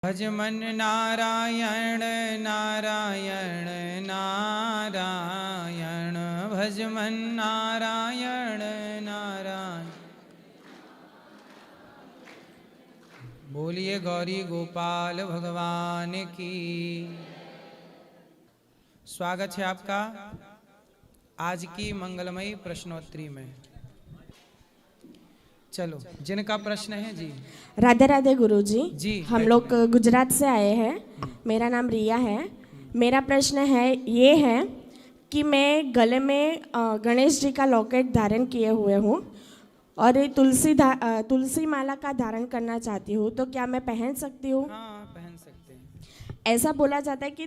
भज मन नारायण नारायण नारायण, भज मन नारायण नारायण। बोलिए गौरी गोपाल भगवान की। स्वागत है आपका आज की मंगलमयी प्रश्नोत्तरी में। चलो, जिनका प्रश्न है जी। राधे राधे गुरुजी जी। हम लोग गुजरात से आए हैं। मेरा नाम रिया है। मेरा प्रश्न है ये है कि मैं गले में गणेश जी का लॉकेट धारण किए हुए हूँ और ये तुलसी माला का धारण करना चाहती हूँ, तो क्या मैं पहन सकती हूँ? हाँ, पहन सकते हैं। ऐसा बोला जाता है कि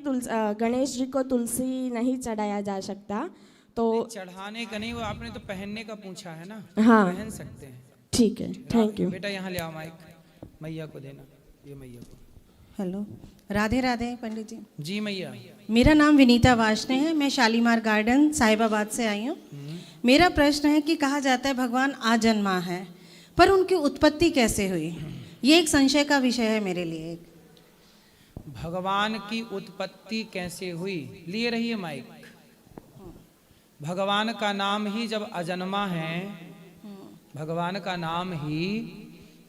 गणेश जी को तुलसी नहीं चढ़ाया जा सकता, तो चढ़ाने का नहीं, वो आपने तो पहनने का पूछा है ना। हाँ, पहन सकते हैं। ठीक है, थैंक यू। बेटा यहाँ ले आओ, माइक मैया को देना, ये मैया को। हेलो, राधे राधे पंडित जी। जी मैया। मेरा नाम विनीता वाशने है। मैं शालीमार गार्डन साहिबाबाद से आई हूँ। मेरा प्रश्न है कि कहा जाता है भगवान आजन्मा है, पर उनकी उत्पत्ति कैसे हुई? ये एक संशय का विषय है मेरे लिए। भगवान की उत्पत्ति कैसे हुई, लिए रहिए माइक। भगवान का नाम ही जब अजन्मा है, भगवान का नाम ही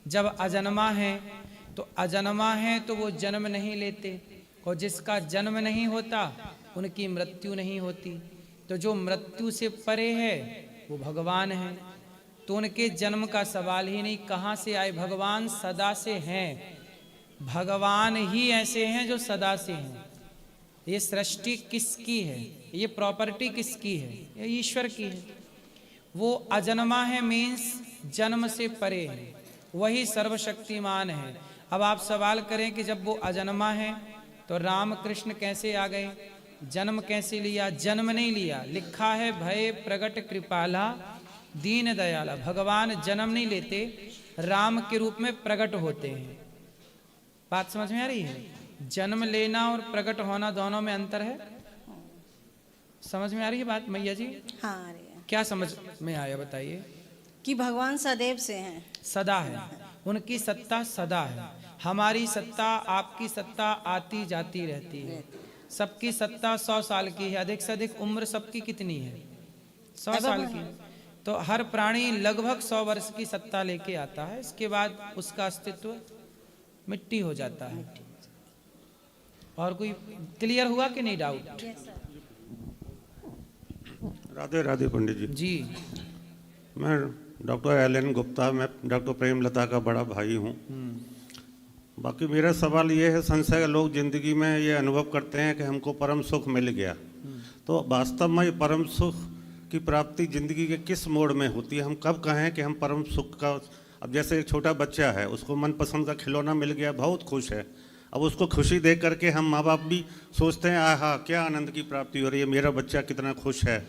जब अजन्मा है, तो अजन्मा है तो वो जन्म नहीं लेते, और जिसका जन्म नहीं होता उनकी मृत्यु नहीं होती। तो जो मृत्यु से परे है वो भगवान है। तो उनके जन्म का सवाल ही नहीं। कहाँ से आए? भगवान सदा से हैं। भगवान ही ऐसे हैं जो सदा से हैं। ये सृष्टि किसकी है? ये प्रॉपर्टी किसकी है? ये ईश्वर की है। वो अजन्मा है, मीन्स जन्म से परे है, वही सर्वशक्तिमान है। अब आप सवाल करें कि जब वो अजन्मा है तो राम कृष्ण कैसे आ गए? जन्म कैसे लिया? जन्म नहीं लिया। लिखा है भय प्रगट कृपाला दीन दयाला। भगवान जन्म नहीं लेते, राम के रूप में प्रकट होते हैं। बात समझ में आ रही है? जन्म लेना और प्रकट होना दोनों में अंतर है। समझ में आ रही है बात मैया जी? हाँ, क्या समझ में आया बताइए? कि भगवान सदैव से हैं। सदा है, उनकी सत्ता सदा है। हमारी सत्ता, आपकी सत्ता आती जाती रहती है। सबकी सत्ता 100 साल की है। अधिक से अधिक उम्र सबकी कितनी है? 100 साल की। तो हर प्राणी लगभग 100 वर्ष की सत्ता लेके आता है। इसके बाद उसका अस्तित्व मिट्टी हो जाता है। और कोई क्लियर हुआ कि नहीं डाउट? राधे राधे पंडित जी। जी। मैं डॉक्टर एल.एन. गुप्ता, मैं डॉक्टर प्रेमलता का बड़ा भाई हूँ। बाकी मेरा सवाल ये है, संशय लोग जिंदगी में ये अनुभव करते हैं कि हमको परम सुख मिल गया, तो वास्तव में ये परम सुख की प्राप्ति जिंदगी के किस मोड़ में होती है? हम कब कहें कि हम परम सुख का? अब जैसे एक छोटा बच्चा है, उसको मनपसंद का खिलौना मिल गया, बहुत खुश है। अब उसको खुशी देख करके हम माँ बाप भी सोचते हैं आहा क्या आनंद की प्राप्ति हो रही है, मेरा बच्चा कितना खुश है।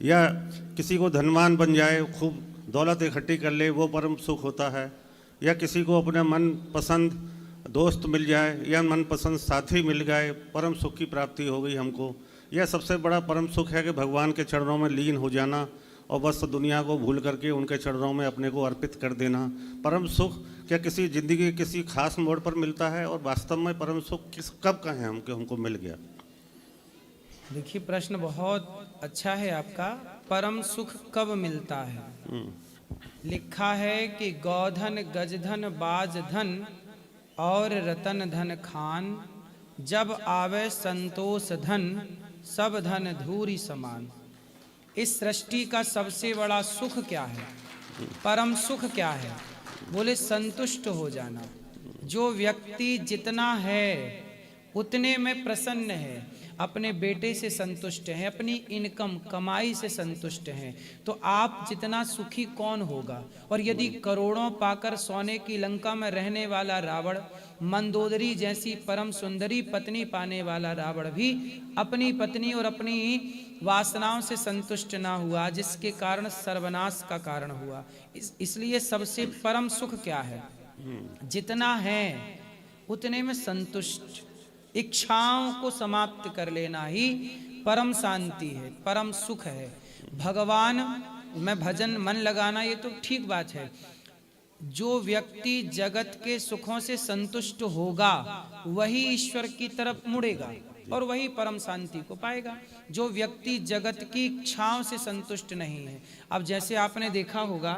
या किसी को धनवान बन जाए, खूब दौलत इकट्ठी कर ले, वो परम सुख होता है। या किसी को अपना मनपसंद दोस्त मिल जाए या मनपसंद साथी मिल गए, परम सुख की प्राप्ति हो गई हमको। यह सबसे बड़ा परम सुख है कि भगवान के चरणों में लीन हो जाना और बस दुनिया को भूल करके उनके चरणों में अपने को अर्पित कर देना। परम सुख क्या किसी जिंदगी के किसी खास मोड़ पर मिलता है? और वास्तव में परम सुख कब कहें हम कि हमको मिल गया? देखिए, प्रश्न बहुत अच्छा है आपका। परम सुख कब मिलता है? लिखा है कि गौधन गजधन बाजधन और रतन धन खान, जब आवे संतोष धन सब धन धूरी समान। इस सृष्टि का सबसे बड़ा सुख क्या है? परम सुख क्या है? बोले संतुष्ट हो जाना। जो व्यक्ति जितना है उतने में प्रसन्न है, अपने बेटे से संतुष्ट है, अपनी इनकम कमाई से संतुष्ट हैं, तो आप जितना सुखी कौन होगा? और यदि करोड़ों पाकर सोने की लंका में रहने वाला रावण, मंदोदरी जैसी परम सुंदरी पत्नी पाने वाला रावण भी अपनी पत्नी और अपनी वासनाओं से संतुष्ट ना हुआ, जिसके कारण सर्वनाश का कारण हुआ। इसलिए सबसे परम सुख क्या है? जितना है उतने में संतुष्ट, इच्छाओं को समाप्त कर लेना ही परम शांति है, परम सुख है। भगवान में भजन मन लगाना ये तो ठीक बात है। जो व्यक्ति जगत के सुखों से संतुष्ट होगा वही ईश्वर की तरफ मुड़ेगा और वही परम शांति को पाएगा। जो व्यक्ति जगत की इच्छाओं से संतुष्ट नहीं है, अब जैसे आपने देखा होगा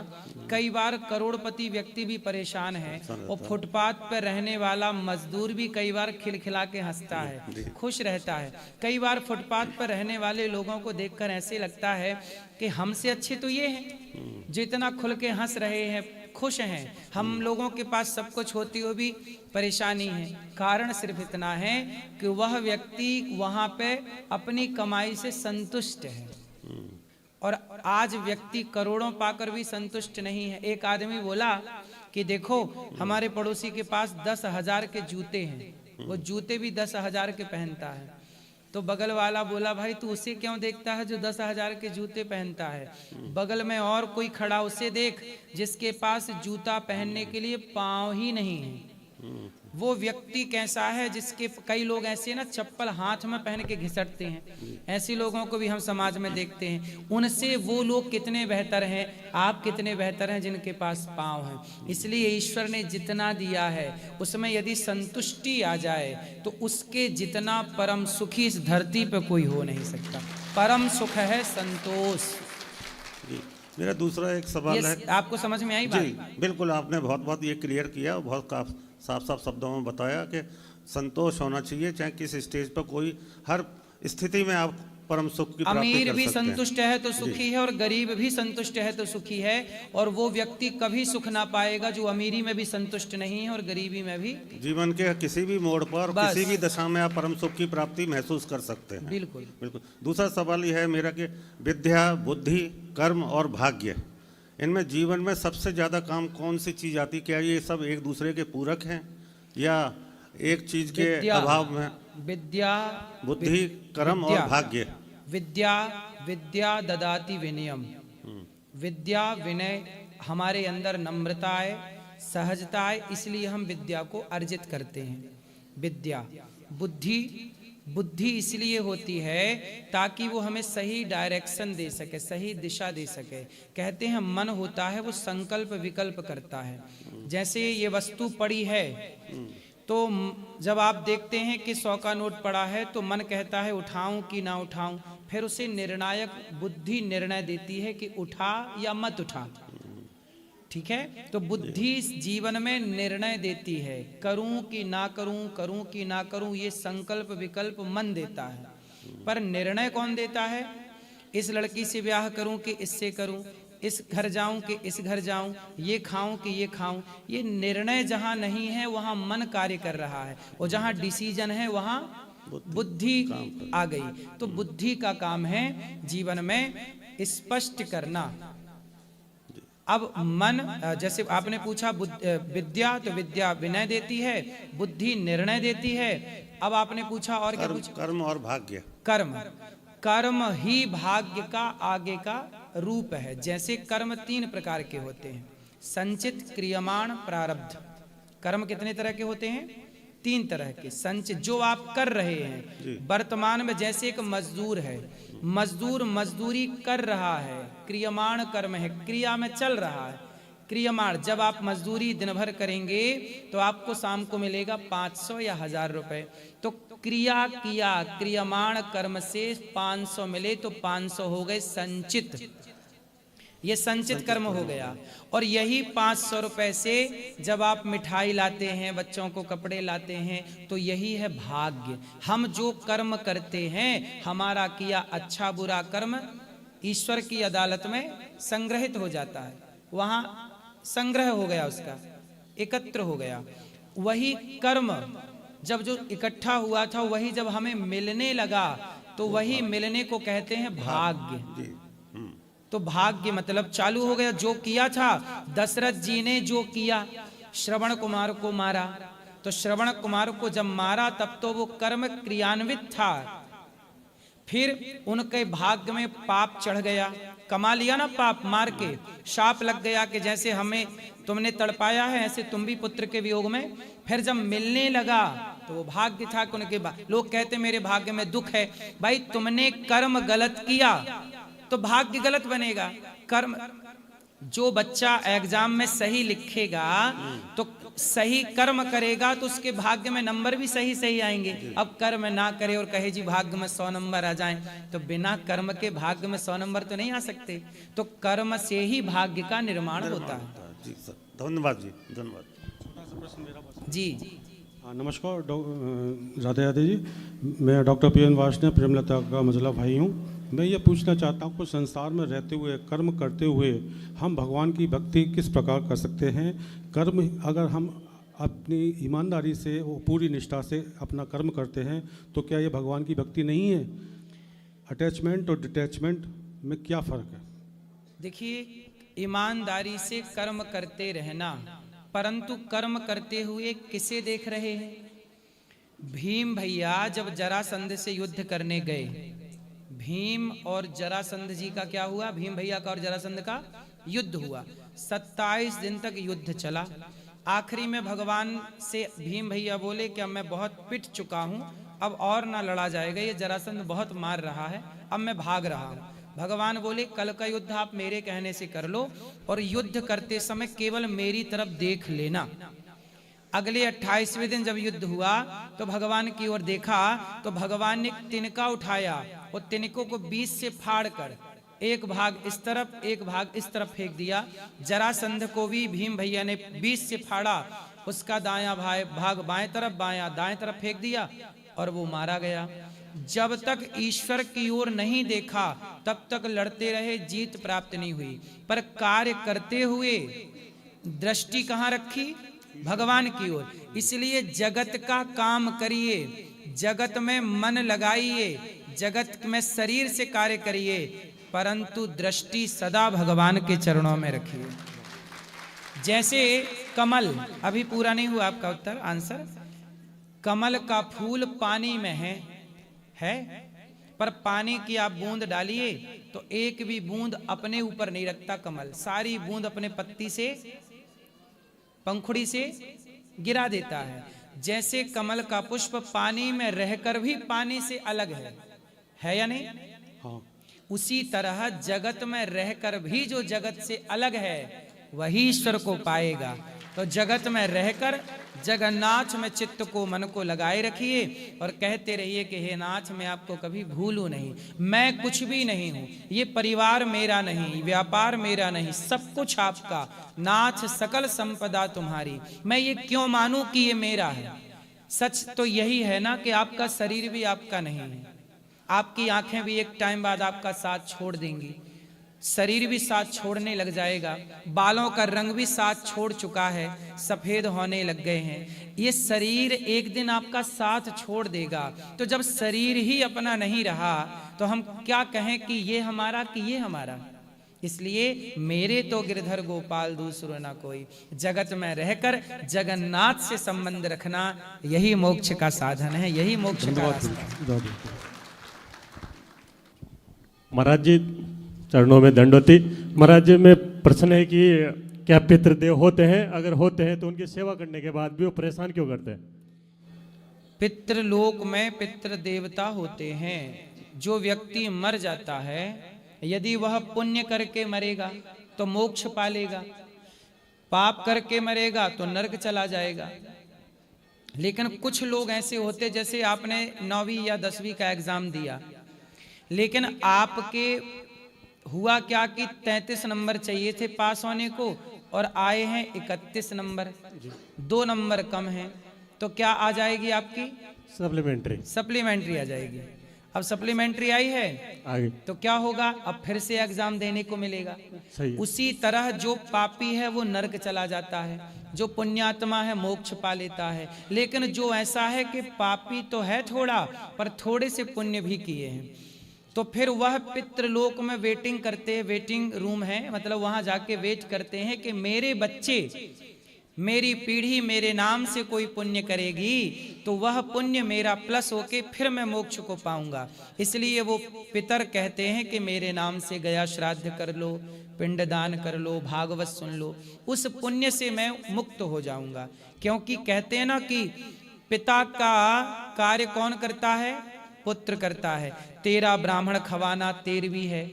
कई बार करोड़पति व्यक्ति भी परेशान है और फुटपाथ पर रहने वाला मजदूर भी कई बार खिलखिला के हंसता है, खुश रहता है। कई बार फुटपाथ पर रहने वाले लोगों को देखकर ऐसे लगता है कि हमसे अच्छे तो ये हैं जो इतना खुल के हंस रहे हैं, खुश हैं। हम लोगों के पास सब कुछ होती हुई भी परेशानी है। कारण सिर्फ इतना है कि वह व्यक्ति वहां पे अपनी कमाई से संतुष्ट है और आज व्यक्ति करोड़ों पाकर भी संतुष्ट नहीं है। एक आदमी बोला कि देखो हमारे पड़ोसी के पास 10,000 के जूते हैं, वो जूते भी 10,000 के पहनता है। तो बगल वाला बोला भाई तू उसे क्यों देखता है जो 10,000 के जूते पहनता है, बगल में और कोई खड़ा उसे देख जिसके पास जूता पहनने के लिए पाँव ही नहीं है। वो व्यक्ति कैसा है जिसके कई लोग ऐसे ना चप्पल हाथ में पहन के घिसटते हैं, ऐसे लोगों को भी हम समाज में देखते हैं। उनसे वो लोग कितने बेहतर हैं, आप कितने बेहतर हैं जिनके पास पाँव हैं। इसलिए ईश्वर ने जितना दिया है उसमें यदि संतुष्टि आ जाए तो उसके जितना परम सुखी इस धरती पे कोई हो नहीं सकता। परम सुख है संतोष। मेरा दूसरा एक सवाल है, आपको समझ में आई बात? जी बिल्कुल, आपने बहुत ये क्लियर किया, बहुत साफ साफ शब्दों में बताया कि संतोष होना चाहिए, चाहे किस स्टेज पर कोई, हर स्थिति में आप परम सुख की प्राप्ति अमीर कर भी सकते हैं। संतुष्ट है तो सुखी है और गरीब भी संतुष्ट है तो सुखी है। और वो व्यक्ति कभी सुख ना पाएगा जो अमीरी में भी संतुष्ट नहीं है और गरीबी में भी। जीवन के किसी भी मोड़ पर, बस। किसी भी दशा में आप परम सुख की प्राप्ति महसूस कर सकते हैं। बिल्कुल बिल्कुल। दूसरा सवाल यह है मेरा कि विद्या, बुद्धि, कर्म और भाग्य, इनमें जीवन में सबसे ज्यादा काम कौन सी चीज आती? क्या ये सब एक दूसरे के पूरक हैं या एक चीज के अभाव में? विद्या, बुद्धि, कर्म और भाग्य। विद्या ददाति विनयम। विद्या विनय, हमारे अंदर नम्रता है, सहजता है, इसलिए हम विद्या को अर्जित करते हैं। विद्या, बुद्धि इसलिए होती है ताकि वो हमें सही डायरेक्शन दे सके, सही दिशा दे सके। कहते हैं मन होता है वो संकल्प विकल्प करता है। जैसे ये वस्तु पड़ी है तो जब आप देखते हैं कि 100 का नोट पड़ा है तो मन कहता है उठाऊं कि ना उठाऊं, फिर उसे निर्णायक बुद्धि निर्णय देती है कि उठा या मत उठा। ठीक है, तो बुद्धि इस जीवन में निर्णय देती है, करूं कि ना करूं, करूं कि ना करूं, ये संकल्प विकल्प मन देता है। पर निर्णय कौन देता है? इस लड़की से ब्याह करूं कि इससे करूं, इस घर जाऊं कि इस घर जाऊं, ये खाऊं कि ये खाऊं, ये निर्णय जहां नहीं है वहां मन कार्य कर रहा है और जहां डिसीजन है वहां बुद्धि आ गई। तो बुद्धि का काम है जीवन में स्पष्ट करना। अब मन, जैसे आपने पूछा विद्या, तो विद्या विनय देती है, बुद्धि निर्णय देती है। अब आपने पूछा और क्या पूछा? कर्म और भाग्य। कर्म ही भाग्य का आगे का रूप है। जैसे कर्म 3 प्रकार के होते हैं, संचित, क्रियमाण, प्रारब्ध। कर्म कितने तरह के होते हैं? 3 तरह के। संचित, जो आप कर रहे हैं वर्तमान में, जैसे एक मजदूर है, मजदूर मजदूरी कर रहा है, क्रियमाण कर्म है, क्रिया में चल रहा है। क्रियमाण, जब आप मजदूरी दिन भर करेंगे तो आपको शाम को मिलेगा 500 या 1000 रुपए। तो क्रिया किया, क्रियमाण कर्म से 500 मिले तो 500 हो गए संचित, ये संचित कर्म हो गया। और यही 500 रुपए से जब आप मिठाई लाते हैं, बच्चों को कपड़े लाते हैं, तो यही है भाग्य। हम जो कर्म करते हैं, हमारा किया अच्छा बुरा कर्म ईश्वर की अदालत में संग्रहित हो जाता है, वहां संग्रह हो गया, उसका एकत्र हो गया। वही कर्म जब जो इकट्ठा हुआ था, वही जब हमें मिलने लगा तो वही मिलने को कहते हैं भाग्य। तो भाग्य मतलब चालू हो गया। जो किया था, दशरथ जी ने जो किया, श्रवण कुमार को मारा, तो श्रवण कुमार को जब मारा तब तो वो कर्म क्रियान्वित था। फिर उनके भाग्य में पाप चढ़ गया, कमा लिया ना पाप, मार के शाप लग गया कि जैसे हमें तुमने तड़पाया है ऐसे तुम भी पुत्र के वियोग में। फिर जब मिलने लगा तो वो भाग्य था कि उनके लोग कहते मेरे भाग्य में दुख है। भाई तुमने कर्म गलत किया तो भाग्य गलत बनेगा। कर्म जो बच्चा एग्जाम में सही लिखेगा तो सही कर्म करेगा तो उसके भाग्य में नंबर भी सही सही आएंगे। अब कर्म ना करे और कहे जी भाग्य में 100 नंबर आ जाएं, तो बिना कर्म के भाग्य में 100 नंबर तो नहीं आ सकते। तो कर्म से ही भाग्य का निर्माण होता है। जी सर, धन्यवाद जी, धन्यवाद जी। नमस्कार राधे राधे जी, मैं डॉक्टर पीएन वार्ष्णेय प्रेमलता का मझला भाई हूँ। मैं ये पूछना चाहता हूँ कि संसार में रहते हुए, कर्म करते हुए हम भगवान की भक्ति किस प्रकार कर सकते हैं? कर्म अगर हम अपनी ईमानदारी से, वो पूरी निष्ठा से अपना कर्म करते हैं तो क्या ये भगवान की भक्ति नहीं है? अटैचमेंट और डिटैचमेंट में क्या फ़र्क है? देखिए, ईमानदारी से कर्म करते रहना, परंतु कर्म करते हुए किसे देख रहे हैं? भीम भैया जब जरासंध से युद्ध करने गए, भीम और जरासंध जी का क्या हुआ? भीम भैया का और जरासंध का युद्ध हुआ। 27 दिन तक युद्ध चला। आखिरी में भगवान से भीम भैया बोले कि अब मैं बहुत पिट चुका हूं, अब और ना लड़ा जाएगा, ये जरासंध बहुत मार रहा है, अब मैं भाग रहा हूं। भगवान बोले कल का युद्ध आप मेरे कहने से कर लो और युद्ध करते समय केवल मेरी तरफ देख लेना। अगले 28वें दिन जब युद्ध हुआ तो भगवान की ओर देखा तो भगवान ने तिनका उठाया और तिनकों को 20 से फाड़ कर एक भाग इस तरफ एक भाग इस तरफ फेंक दिया। जरासंध को भी भीम भैया ने 20 से फाड़ा, उसका दायां भाग बाएं तरफ, बायां दाएं तरफ फेंक दिया और वो मारा गया। जब तक ईश्वर की ओर नहीं देखा तब तक लड़ते रहे, जीत प्राप्त नहीं हुई। पर कार्य करते हुए दृष्टि कहाँ रखी? भगवान की ओर। इसलिए जगत का काम करिए, जगत में मन लगाइए, जगत में शरीर से कार्य करिए, परंतु दृष्टि सदा भगवान के चरणों में रखिए। जैसे कमल, अभी पूरा नहीं हुआ आपका उत्तर आंसर। कमल का फूल पानी में है पर पानी की आप बूंद डालिए तो एक भी बूंद अपने ऊपर नहीं रखता कमल, सारी बूंद अपने पत्ती से, पंखुड़ी से गिरा देता है। जैसे कमल का पुष्प पानी में रहकर भी पानी से अलग है या नहीं? हाँ। उसी तरह जगत में रहकर भी जो जगत से अलग है वही ईश्वर को पाएगा। तो जगत में रहकर जगन्नाथ में चित्त को, मन को लगाए रखिए और कहते रहिए कि हे नाथ, मैं आपको कभी भूलूं नहीं, मैं कुछ भी नहीं हूं, ये परिवार मेरा नहीं, व्यापार मेरा नहीं, सब कुछ आपका नाथ, सकल संपदा तुम्हारी। मैं ये क्यों मानूं कि ये मेरा है? सच तो यही है ना कि आपका शरीर भी आपका नहीं है, आपकी आंखें भी एक टाइम बाद आपका साथ छोड़ देंगी, शरीर भी साथ छोड़ने लग जाएगा, बालों का रंग भी साथ छोड़ चुका है, सफेद होने लग गए हैं। ये शरीर एक दिन आपका साथ छोड़ देगा। तो जब शरीर ही अपना नहीं रहा तो हम क्या कहें कि ये हमारा, कि ये हमारा? इसलिए मेरे तो गिरधर गोपाल दूसरो ना कोई, जगत में रहकर जगन्नाथ से संबंध रखना यही मोक्ष का साधन है, यही मोक्ष का रास्ता है। महाराज जी चरणों में दंडवती। महाराज जी में प्रश्न है कि क्या पितृदेव होते हैं? अगर होते हैं तो उनकी सेवा करने के बाद भी वो परेशान क्यों करते हैं? पितृलोक में पितृ देवता होते हैं। जो व्यक्ति मर जाता है, यदि वह पुण्य करके मरेगा तो मोक्ष पालेगा, पाप करके मरेगा तो नरक चला जाएगा। लेकिन कुछ लोग ऐसे होते, जैसे आपने 9वीं या 10वीं का एग्जाम दिया, लेकिन आपके हुआ क्या कि 33 नंबर चाहिए थे पास होने को और आए हैं 31 नंबर, 2 नंबर कम हैं, तो क्या आ जाएगी आपकी? सप्लीमेंट्री आ जाएगी। अब सप्लीमेंट्री आई है आगे तो क्या होगा? अब फिर से एग्जाम देने को मिलेगा। सही है। उसी तरह जो पापी है वो नरक चला जाता है, जो पुण्यात्मा है मोक्ष पा लेता है। लेकिन जो ऐसा है कि पापी तो है थोड़ा, पर थोड़े से पुण्य भी किए हैं, तो फिर वह पितृलोक में वेटिंग करते हैं, वेटिंग रूम है, मतलब वहां जाके वेट करते हैं कि मेरे बच्चे, मेरी पीढ़ी मेरे नाम से कोई पुण्य करेगी तो वह पुण्य मेरा प्लस होके फिर मैं मोक्ष को पाऊंगा। इसलिए वो पितर कहते हैं कि मेरे नाम से गया श्राद्ध कर लो, पिंडदान कर लो, भागवत सुन लो, उस पुण्य से मैं मुक्त हो जाऊंगा। क्योंकि कहते हैं ना कि पिता का कार्य कौन करता है? पुत्र करता है। तेरा ब्राह्मण खवाना 13वीं है,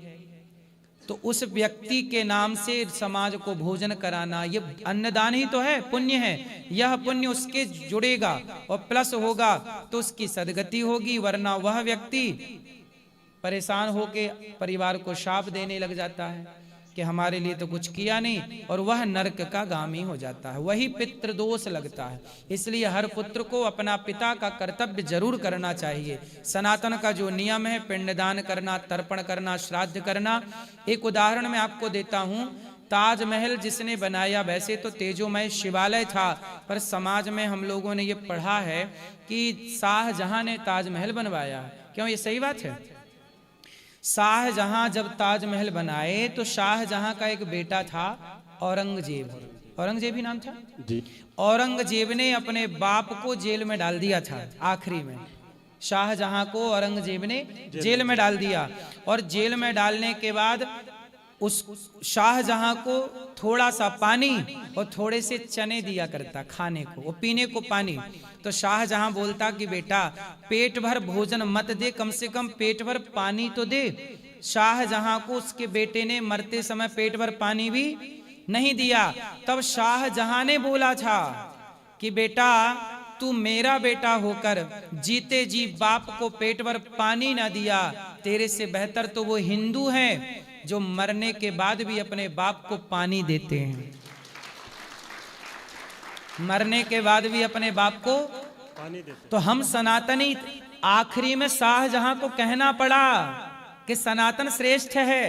तो उस व्यक्ति के नाम से समाज को भोजन कराना, ये अन्नदान ही तो है, पुण्य है। यह पुण्य उसके जुड़ेगा और प्लस होगा तो उसकी सदगति होगी, वरना वह व्यक्ति परेशान होके परिवार को शाप देने लग जाता है कि हमारे लिए तो कुछ किया नहीं, और वह नरक का गामी हो जाता है, वही पितृदोष लगता है। इसलिए हर पुत्र को अपना पिता का कर्तव्य जरूर करना चाहिए। सनातन का जो नियम है, पिंडदान करना, तर्पण करना, श्राद्ध करना। एक उदाहरण मैं आपको देता हूँ। ताजमहल जिसने बनाया, वैसे तो तेजोमय शिवालय था, पर समाज में हम लोगों ने ये पढ़ा है कि शाहजहां ने ताजमहल बनवाया। क्यों, ये सही बात है? शाहजहां जब ताजमहल बनाए तो शाहजहां का एक बेटा था औरंगजेब, औरंगजेब ही नाम था जी। औरंगजेब ने अपने बाप को जेल में डाल दिया था। आखिरी में शाहजहां को औरंगजेब ने जेल में डाल दिया, और जेल में डालने के बाद उस शाहजहां को थोड़ा सा पानी और थोड़े से चने दिया करता खाने को और पीने को पानी। तो शाहजहां बोलता कि बेटा पेट भर भोजन मत दे, कम से कम पेट भर पानी तो दे। शाहजहां को उसके बेटे ने मरते समय पेट भर पानी भी नहीं दिया। तब शाहजहां ने बोला था कि बेटा तू मेरा बेटा होकर जीते जी बाप को पेट भर पानी ना दिया, तेरे से बेहतर तो वो हिंदू हैं जो मरने के बाद भी अपने बाप को पानी देते हैं, मरने के बाद भी अपने बाप को पानी देते। तो हम सनातनी, आखिरी में शाहजहां को कहना पड़ा कि सनातन श्रेष्ठ है,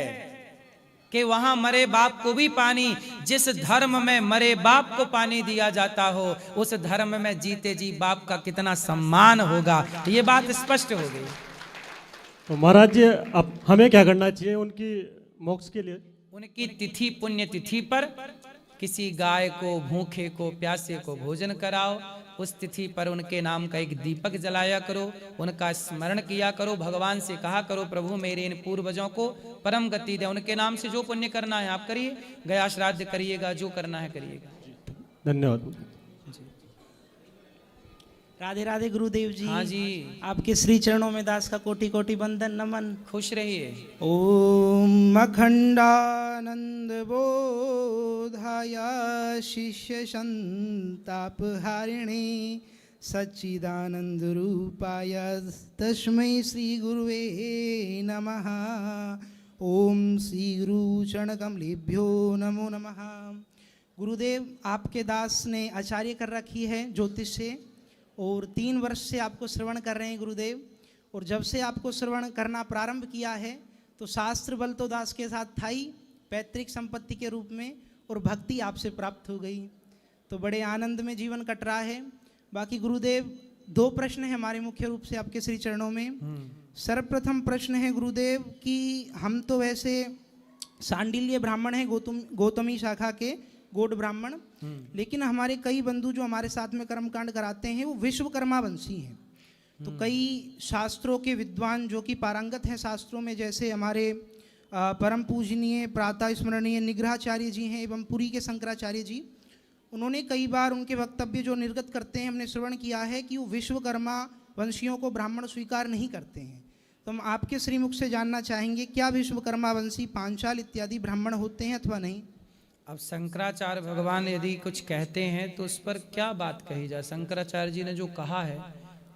कि वहां मरे बाप को भी पानी, जिस धर्म में मरे बाप को पानी दिया जाता हो उस धर्म में जीते जी बाप का कितना सम्मान होगा। ये बात स्पष्ट हो गई। तो महाराज जी, अब हमें क्या करना चाहिए उनकी मोक्ष के लिए? उनकी तिथि, पुण्य तिथि पर किसी गाय को, भूखे को, प्यासे को भोजन कराओ। उस तिथि पर उनके नाम का एक दीपक जलाया करो, उनका स्मरण किया करो, भगवान से कहा करो प्रभु मेरे इन पूर्वजों को परम गति दे। उनके नाम से जो पुण्य करना है आप करिए, गया श्राद्ध करिएगा, जो करना है करिएगा। धन्यवाद। राधे राधे गुरुदेव जी। हाँ जी, आपके श्री चरणों में दास का कोटि कोटि वंदन नमन। खुश रहिए। ओम अखंडानंद बोधाय शिष्य संताप हारिणे सच्चिदानंद रूपाय तस्मै श्री गुरुवे नमः। ओम श्री गुरु चरण कमलेभ्यो नमो नमः। गुरुदेव, आपके दास ने आचार्य कर रखी है ज्योतिष से, और 3 वर्ष से आपको श्रवण कर रहे हैं गुरुदेव। और जब से आपको श्रवण करना प्रारंभ किया है तो शास्त्र बल तो दास के साथ था ही, पैतृक संपत्ति के रूप में, और भक्ति आपसे प्राप्त हो गई, तो बड़े आनंद में जीवन कट रहा है। बाकी गुरुदेव 2 प्रश्न हैं हमारे मुख्य रूप से आपके श्री चरणों में। सर्वप्रथम प्रश्न है गुरुदेव कि हम तो वैसे सांडिल्य ब्राह्मण हैं, गौतमी शाखा के गौड़ ब्राह्मण, लेकिन हमारे कई बंधु जो हमारे साथ में कर्मकांड कराते हैं वो विश्वकर्मा वंशी हैं। तो कई शास्त्रों के विद्वान जो कि पारंगत हैं शास्त्रों में, जैसे हमारे परम पूजनीय प्रातः स्मरणीय निग्रहाचार्य जी हैं एवं पुरी के शंकराचार्य जी, उन्होंने कई बार उनके वक्तव्य जो निर्गत करते हैं हमने श्रवण किया है कि वो विश्वकर्मा वंशियों को ब्राह्मण स्वीकार नहीं करते हैं। तो हम आपके श्रीमुख से जानना चाहेंगे क्या विश्वकर्मा वंशी पांचाल इत्यादि ब्राह्मण होते हैं अथवा नहीं? अब शंकराचार्य भगवान यदि कुछ कहते हैं तो उस पर क्या बात कही जाए। शंकराचार्य जी ने जो कहा है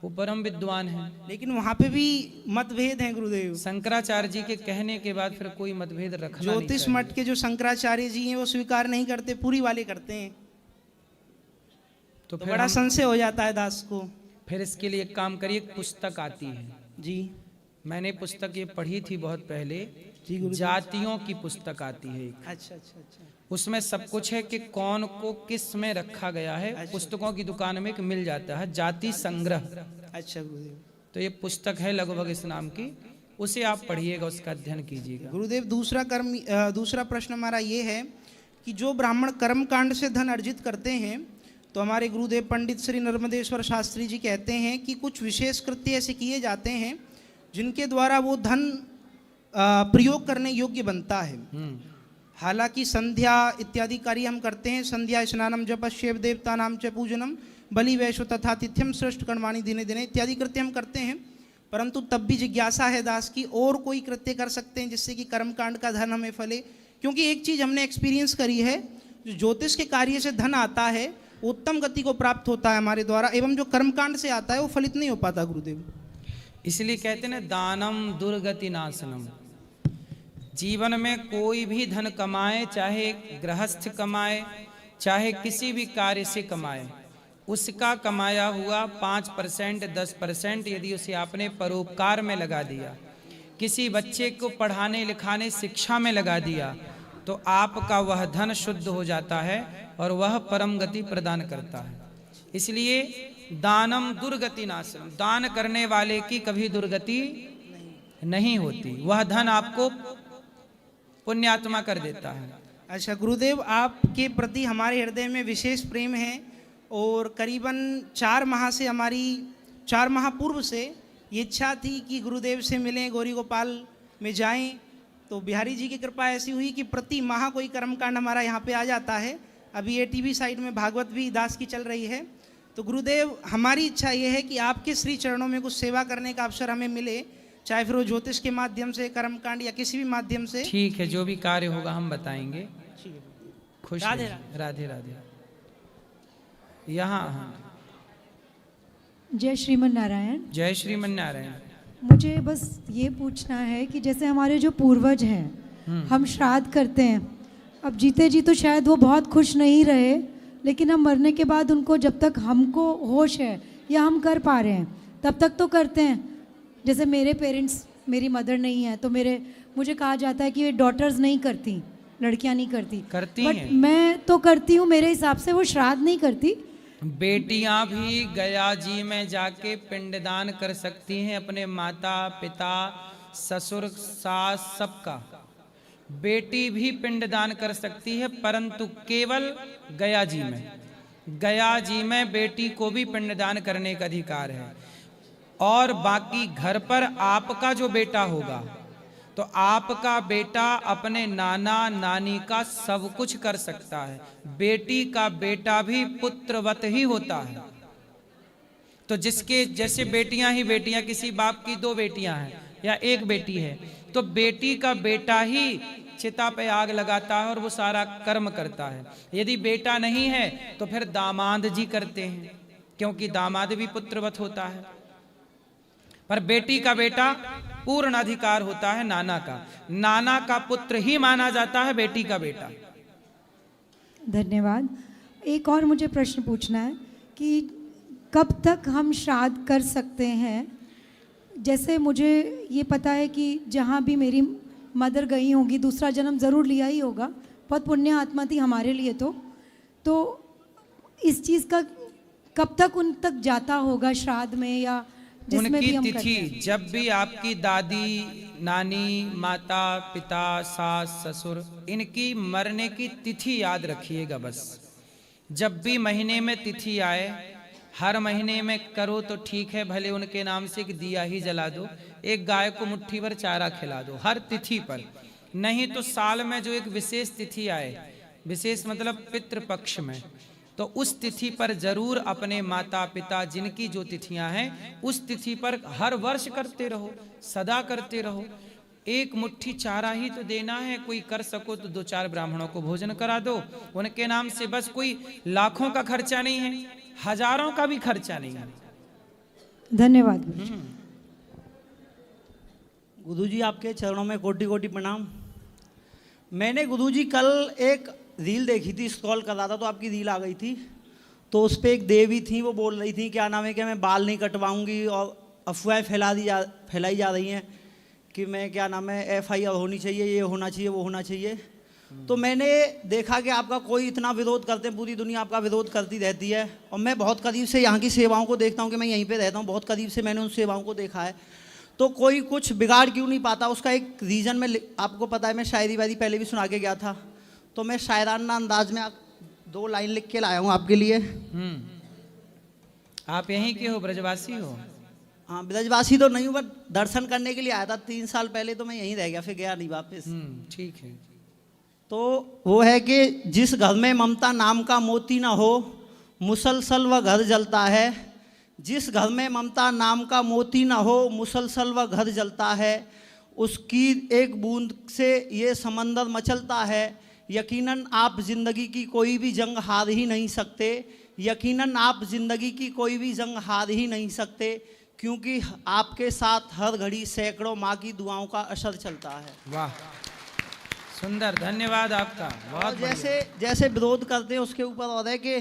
वो परम विद्वान है, लेकिन वहाँ पे भी मतभेद हैं गुरुदेव। शंकराचार्य जी के कहने के बाद फिर कोई मतभेद रखना नहीं ज्योतिष चाहिए। मठ के जो शंकराचार्य जी हैं वो स्वीकार नहीं करते, पूरी वाले करते हैं, तो तो फिर बड़ा हम- संशय हो जाता है दास को। फिर इसके लिए एक काम करिए, एक पुस्तक आती है, जी मैंने पुस्तक ये पढ़ी थी बहुत पहले, जी गुरुदेव। जातियों की पुस्तक आती है एक। अच्छा अच्छा अच्छा। उसमें सब कुछ है कि कौन को किस में रखा गया है। पुस्तकों की दुकान में एक मिल जाता है, जाति संग्रह। अच्छा गुरुदेव। तो ये पुस्तक है लगभग इस नाम की, उसे आप पढ़िएगा, उसका अध्ययन कीजिएगा। गुरुदेव दूसरा प्रश्न हमारा ये है कि जो ब्राह्मण कर्म कांड से धन अर्जित करते हैं, तो हमारे गुरुदेव पंडित श्री नर्मदेश्वर शास्त्री जी कहते हैं कि कुछ विशेष कृत्य ऐसे किए जाते हैं जिनके द्वारा वो धन प्रयोग करने योग्य बनता है। हालांकि संध्या इत्यादि कार्य हम करते हैं, संध्या स्नानम जपश्येव देवता नाम च पूजनम बलि वैश्व तथा तिथ्यम श्रेष्ठ कर्माणि दिने दिने इत्यादि कृत्य हम करते हैं, परंतु तब भी जिज्ञासा है दास की और कोई कृत्य कर सकते हैं जिससे कि कर्मकांड का धन हमें फले? क्योंकि एक चीज हमने एक्सपीरियंस करी है, जो ज्योतिष के कार्य से धन आता है वो उत्तम गति को प्राप्त होता है हमारे द्वारा, एवं जो कर्मकांड से आता है वो फलित नहीं हो पाता गुरुदेव। इसलिए कहते हैं ना, दानम दुर्गति नाशनम। जीवन में कोई भी धन कमाए, चाहे गृहस्थ कमाए, चाहे किसी भी कार्य से कमाए, उसका कमाया हुआ 5% 10% यदि उसे आपने परोपकार में लगा दिया, किसी बच्चे को पढ़ाने लिखाने शिक्षा में लगा दिया, तो आपका वह धन शुद्ध हो जाता है और वह परम गति प्रदान करता है। इसलिए दानम दुर्गति नाशनम, दान करने वाले की कभी दुर्गति नहीं होती, वह धन आपको पुण्यात्मा कर देता है। अच्छा गुरुदेव, आपके प्रति हमारे हृदय में विशेष प्रेम है और करीबन 4 माह से, हमारी 4 माह पूर्व से ये इच्छा थी कि गुरुदेव से मिलें, गौरी गोपाल में जाएं। तो बिहारी जी की कृपा ऐसी हुई कि प्रति माह कोई कर्मकांड हमारा यहाँ पे आ जाता है। अभी ये टीवी साइड में भागवत भी दास की चल रही है। तो गुरुदेव, हमारी इच्छा ये है कि आपके श्री चरणों में कुछ सेवा करने का अवसर हमें मिले, चाहे फिर वो ज्योतिष के माध्यम से, कर्मकांड या किसी भी माध्यम से। ठीक है, जो भी कार्य होगा हम बताएंगे। खुश राधे रहिए। राधे राधे। यहाँ जय श्रीमन नारायण। जय श्रीमन नारायण। मुझे बस ये पूछना है कि जैसे हमारे जो पूर्वज हैं, हम श्राद्ध करते हैं, अब जीते जी तो शायद वो बहुत खुश नहीं रहे, लेकिन हम मरने के बाद उनको, जब तक हमको होश है या हम कर पा रहे हैं तब तक तो करते हैं। जैसे मेरे पेरेंट्स, मेरी मदर नहीं है, तो मुझे कहा जाता है कि ये डॉटर्स नहीं करती, लड़कियां नहीं करती हैं। मैं तो करती हूँ, मेरे हिसाब से वो श्राद्ध नहीं करती। बेटियां भी गया जी में जाके पिंडदान कर सकती हैं, अपने माता पिता ससुर सास सबका। बेटी भी पिंडदान कर सकती है, परंतु केवल गया जी में। गया जी में बेटी को भी पिंडदान करने का अधिकार है। और बाकी घर पर आपका जो बेटा होगा, तो आपका बेटा अपने नाना नानी का सब कुछ कर सकता है। बेटी का बेटा भी पुत्रवत ही होता है। तो जिसके जैसे बेटियां ही बेटियां, किसी बाप की 2 बेटियां हैं या 1 बेटी है, तो बेटी का बेटा ही चिता पे आग लगाता है और वो सारा कर्म करता है। यदि बेटा नहीं है तो फिर दामाद जी करते हैं, क्योंकि दामाद भी पुत्रवत होता है। पर बेटी का बेटा पूर्ण अधिकार होता है नाना का। नाना का पुत्र ही माना जाता है बेटी का बेटा। धन्यवाद। एक और मुझे प्रश्न पूछना है कि कब तक हम श्राद्ध कर सकते हैं? जैसे मुझे ये पता है कि जहाँ भी मेरी मदर गई होंगी, दूसरा जन्म ज़रूर लिया ही होगा, बहुत पुण्य आत्मा थी हमारे लिए। तो इस चीज़ का कब तक उन तक जाता होगा श्राद्ध में, या उनकी तिथि जब भी आपकी दादी नानी माता पिता सास ससुर, इनकी मरने की तिथि याद रखिएगा। बस जब भी महीने में तिथि आए, हर महीने में करो तो ठीक है, भले उनके नाम से एक दिया ही जला दो, एक गाय को मुट्ठी भर चारा खिला दो हर तिथि पर। नहीं तो साल में जो एक विशेष तिथि आए, विशेष मतलब पितृपक्ष में, तो उस तिथि पर जरूर अपने माता पिता जिनकी जो तिथियां हैं उस तिथि पर हर वर्ष करते रहो, सदा करते रहो। एक मुट्ठी चारा ही तो देना है, कोई कर सको तो 2-4 ब्राह्मणों को भोजन करा दो उनके नाम से। बस कोई लाखों का खर्चा नहीं है, हजारों का भी खर्चा नहीं है। धन्यवाद। गुरुजी आपके चरणों में कोटि कोटि प्रणाम। मैंने गुरुजी कल एक रील देखी थी, स्क्रॉल कर रहा था तो आपकी रील आ गई थी। तो उस पर एक देवी थी, वो बोल रही थी क्या नाम है कि मैं बाल नहीं कटवाऊंगी, और अफवाहें फैलाई जा रही हैं कि मैं क्या नाम है FIR होनी चाहिए, ये होना चाहिए, वो होना चाहिए। तो मैंने देखा कि आपका कोई इतना विरोध करते हैं, पूरी दुनिया आपका विरोध करती रहती है, और मैं बहुत करीब से यहाँ की सेवाओं को देखता हूँ कि मैं यहीं पे रहता हूँ, बहुत करीब से मैंने उन सेवाओं को देखा है। तो कोई कुछ बिगाड़ क्यों नहीं पाता? उसका एक रीज़न में आपको पता है, मैं शायरी वायरी पहले भी सुना के गया था, तो मैं शायराना अंदाज में 2 लाइन लिख के लाया हूँ आपके लिए। आप यहीं के हो, ब्रजवासी हो? हाँ, ब्रजवासी तो नहीं हूँ, बट दर्शन करने के लिए आया था 3 साल पहले, तो मैं यहीं रह गया, फिर गया नहीं वापस। ठीक है। तो वो है कि जिस घर में ममता नाम का मोती ना हो, मुसलसल वह घर जलता है। जिस घर में ममता नाम का मोती न हो, मुसलसल वह घर जलता है। उसकी एक बूंद से ये समंदर मचलता है। यकीनन आप ज़िंदगी की कोई भी जंग हार ही नहीं सकते। यकीनन आप ज़िंदगी की कोई भी जंग हार ही नहीं सकते, क्योंकि आपके साथ हर घड़ी सैकड़ों माँ की दुआओं का असर चलता है। वाह, सुंदर, धन्यवाद आपका। बहुत जैसे विरोध करते हैं उसके ऊपर और है कि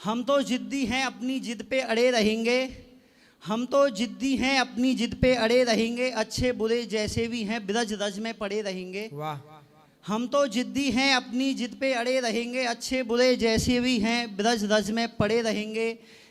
हम तो जिद्दी हैं, अपनी जिद पे अड़े रहेंगे। हम तो जिद्दी हैं, अपनी जिद पे अड़े रहेंगे। अच्छे बुरे जैसे भी हैं, ब्रज रज में पड़े रहेंगे। वाह। हम तो जिद्दी हैं, अपनी जिद पे अड़े रहेंगे। अच्छे बुरे जैसे भी हैं, ब्रज रज में पड़े रहेंगे।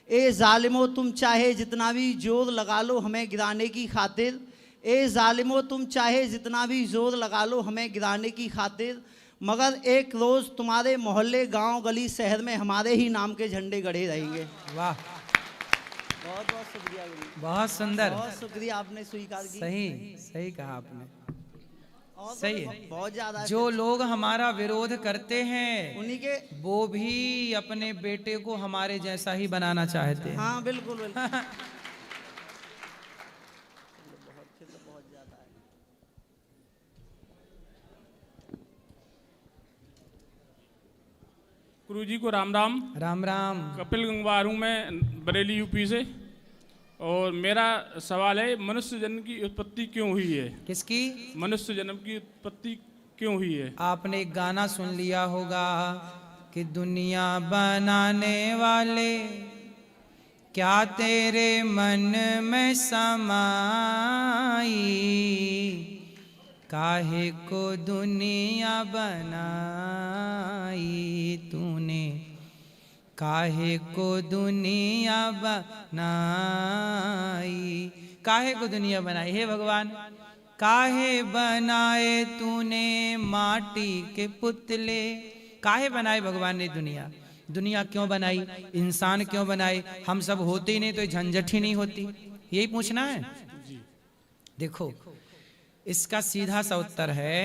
ए जालिमो तुम चाहे जितना भी जोर लगा लो हमें गिराने की खातिर। ए जालिमो तुम चाहे जितना भी जोर लगा लो हमें गिराने की खातिर, मगर एक रोज़ तुम्हारे मोहल्ले, गांव, गली, शहर में हमारे ही नाम के झंडे गड़े रहेंगे। वाह, बहुत बहुत शुक्रिया गुरु। बहुत सुंदर, बहुत शुक्रिया, आपने स्वीकार की। सही कहा आपने। और सही है। बहुत ज़्यादा जो लोग हमारा विरोध करते हैं उन्हीं के, वो भी अपने बेटे को हमारे जैसा ही बनाना चाहते हैं। हाँ बिल्कुल बिल्कुल। गुरु जी को राम राम। राम राम। कपिल गंगवार हूँ मैं, बरेली यूपी से। और मेरा सवाल है, मनुष्य जन्म की उत्पत्ति क्यों हुई है? किसकी? मनुष्य जन्म की उत्पत्ति क्यों हुई है? आपने एक गाना सुन लिया होगा कि दुनिया बनाने वाले क्या तेरे मन में समाई, काहे को दुनिया बनाई तूने, काहे को दुनिया बनाई। काहे को दुनिया बनाई हे भगवान? काहे बनाए तूने माटी के पुतले? काहे बनाए भगवान ने दुनिया? दुनिया क्यों बनाई? इंसान क्यों बनाए? हम सब होते ही नहीं तो झंझट ही नहीं होती। यही पूछना है। देखो, इसका सीधा सा उत्तर है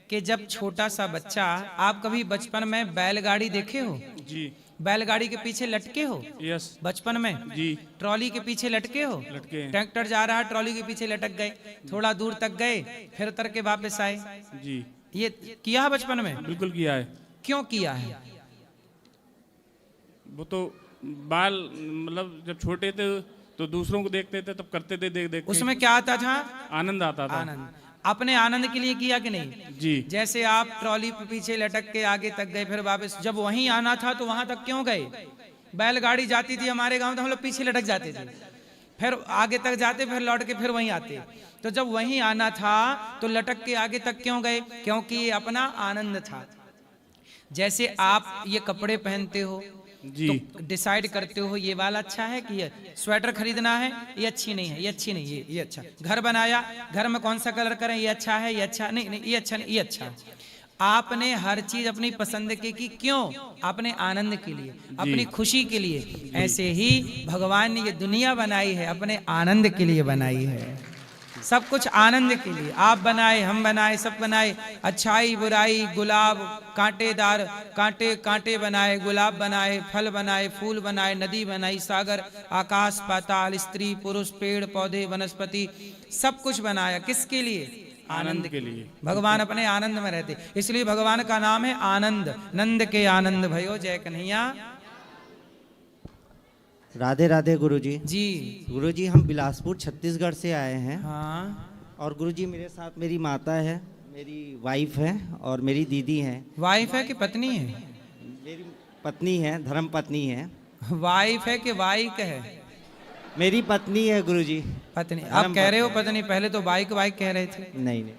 कि जब छोटा सा बच्चा, आप कभी बचपन में बैलगाड़ी देखे हो? जी। बैलगाड़ी के पीछे लटके हो? यस। बचपन में? जी। ट्रॉली के पीछे लटके हो? लटके हैं। ट्रैक्टर जा रहा है, ट्रॉली के पीछे लटक गए, थोड़ा दूर तक गए, फिर उतर के वापस आए। जी। ये किया है बचपन में? बिल्कुल किया है। क्यों किया है? वो तो बाल, मतलब जब छोटे थे तो दूसरों को देखते थे, तब करते थे, देख देख। उसमें क्या आता था? आनंद आता था। आनंद। अपने आनंद के लिए किया कि नहीं? जी। जैसे आप ट्रॉली पे पीछे लटक के आगे तक गए, फिर वापस, जब वहीं आना था तो वहां तक क्यों गए? बैलगाड़ी जाती थी हमारे गांव तो हम लोग पीछे लटक जाते थे, फिर आगे तक जाते, फिर लौट के फिर वहीं आते। तो जब वहीं आना था तो लटक के आगे तक क्यों गए? क्योंकि ये अपना आनंद था। जैसे आप ये कपड़े पहनते हो जी। तो डिसाइड करते हो ये वाला अच्छा है कि ये स्वेटर खरीदना है, ये अच्छी नहीं है, ये अच्छी नहीं, ये अच्छा। घर बनाया, घर में कौन सा कलर करें, ये अच्छा है, ये अच्छा नहीं, नहीं ये अच्छा नहीं, ये अच्छा। आपने हर चीज अपनी पसंद की क्यों? अपने आनंद के लिए, अपनी खुशी के लिए। ऐसे ही भगवान ने ये दुनिया बनाई है, अपने आनंद के लिए बनाई है। सब कुछ आनंद के लिए। आप बनाए, हम बनाए, सब बनाए। अच्छाई बुराई, गुलाब, कांटेदार, कांटे कांटे बनाए, गुलाब बनाए, फल बनाए, फूल बनाए, नदी बनाई, सागर, आकाश, पाताल, स्त्री पुरुष, पेड़ पौधे, वनस्पति, सब कुछ बनाया। किसके लिए? आनंद के लिए। भगवान अपने आनंद में रहते, इसलिए भगवान का नाम है आनंद। नंद के आनंद भयो जय कन्हैया। राधे राधे गुरुजी। जी। गुरुजी, हम बिलासपुर छत्तीसगढ़ से आए हैं। हाँ। और गुरुजी, मेरे साथ मेरी माता है, मेरी वाइफ है और मेरी दीदी है। वाइफ है कि पत्नी है? मेरी पत्नी है, धर्म पत्नी है। वाइफ है कि वाइक है? मेरी पत्नी है गुरुजी। पत्नी? आप कह रहे हो पत्नी, पहले तो बाइक वाइक कह रहे थे। नहीं नहीं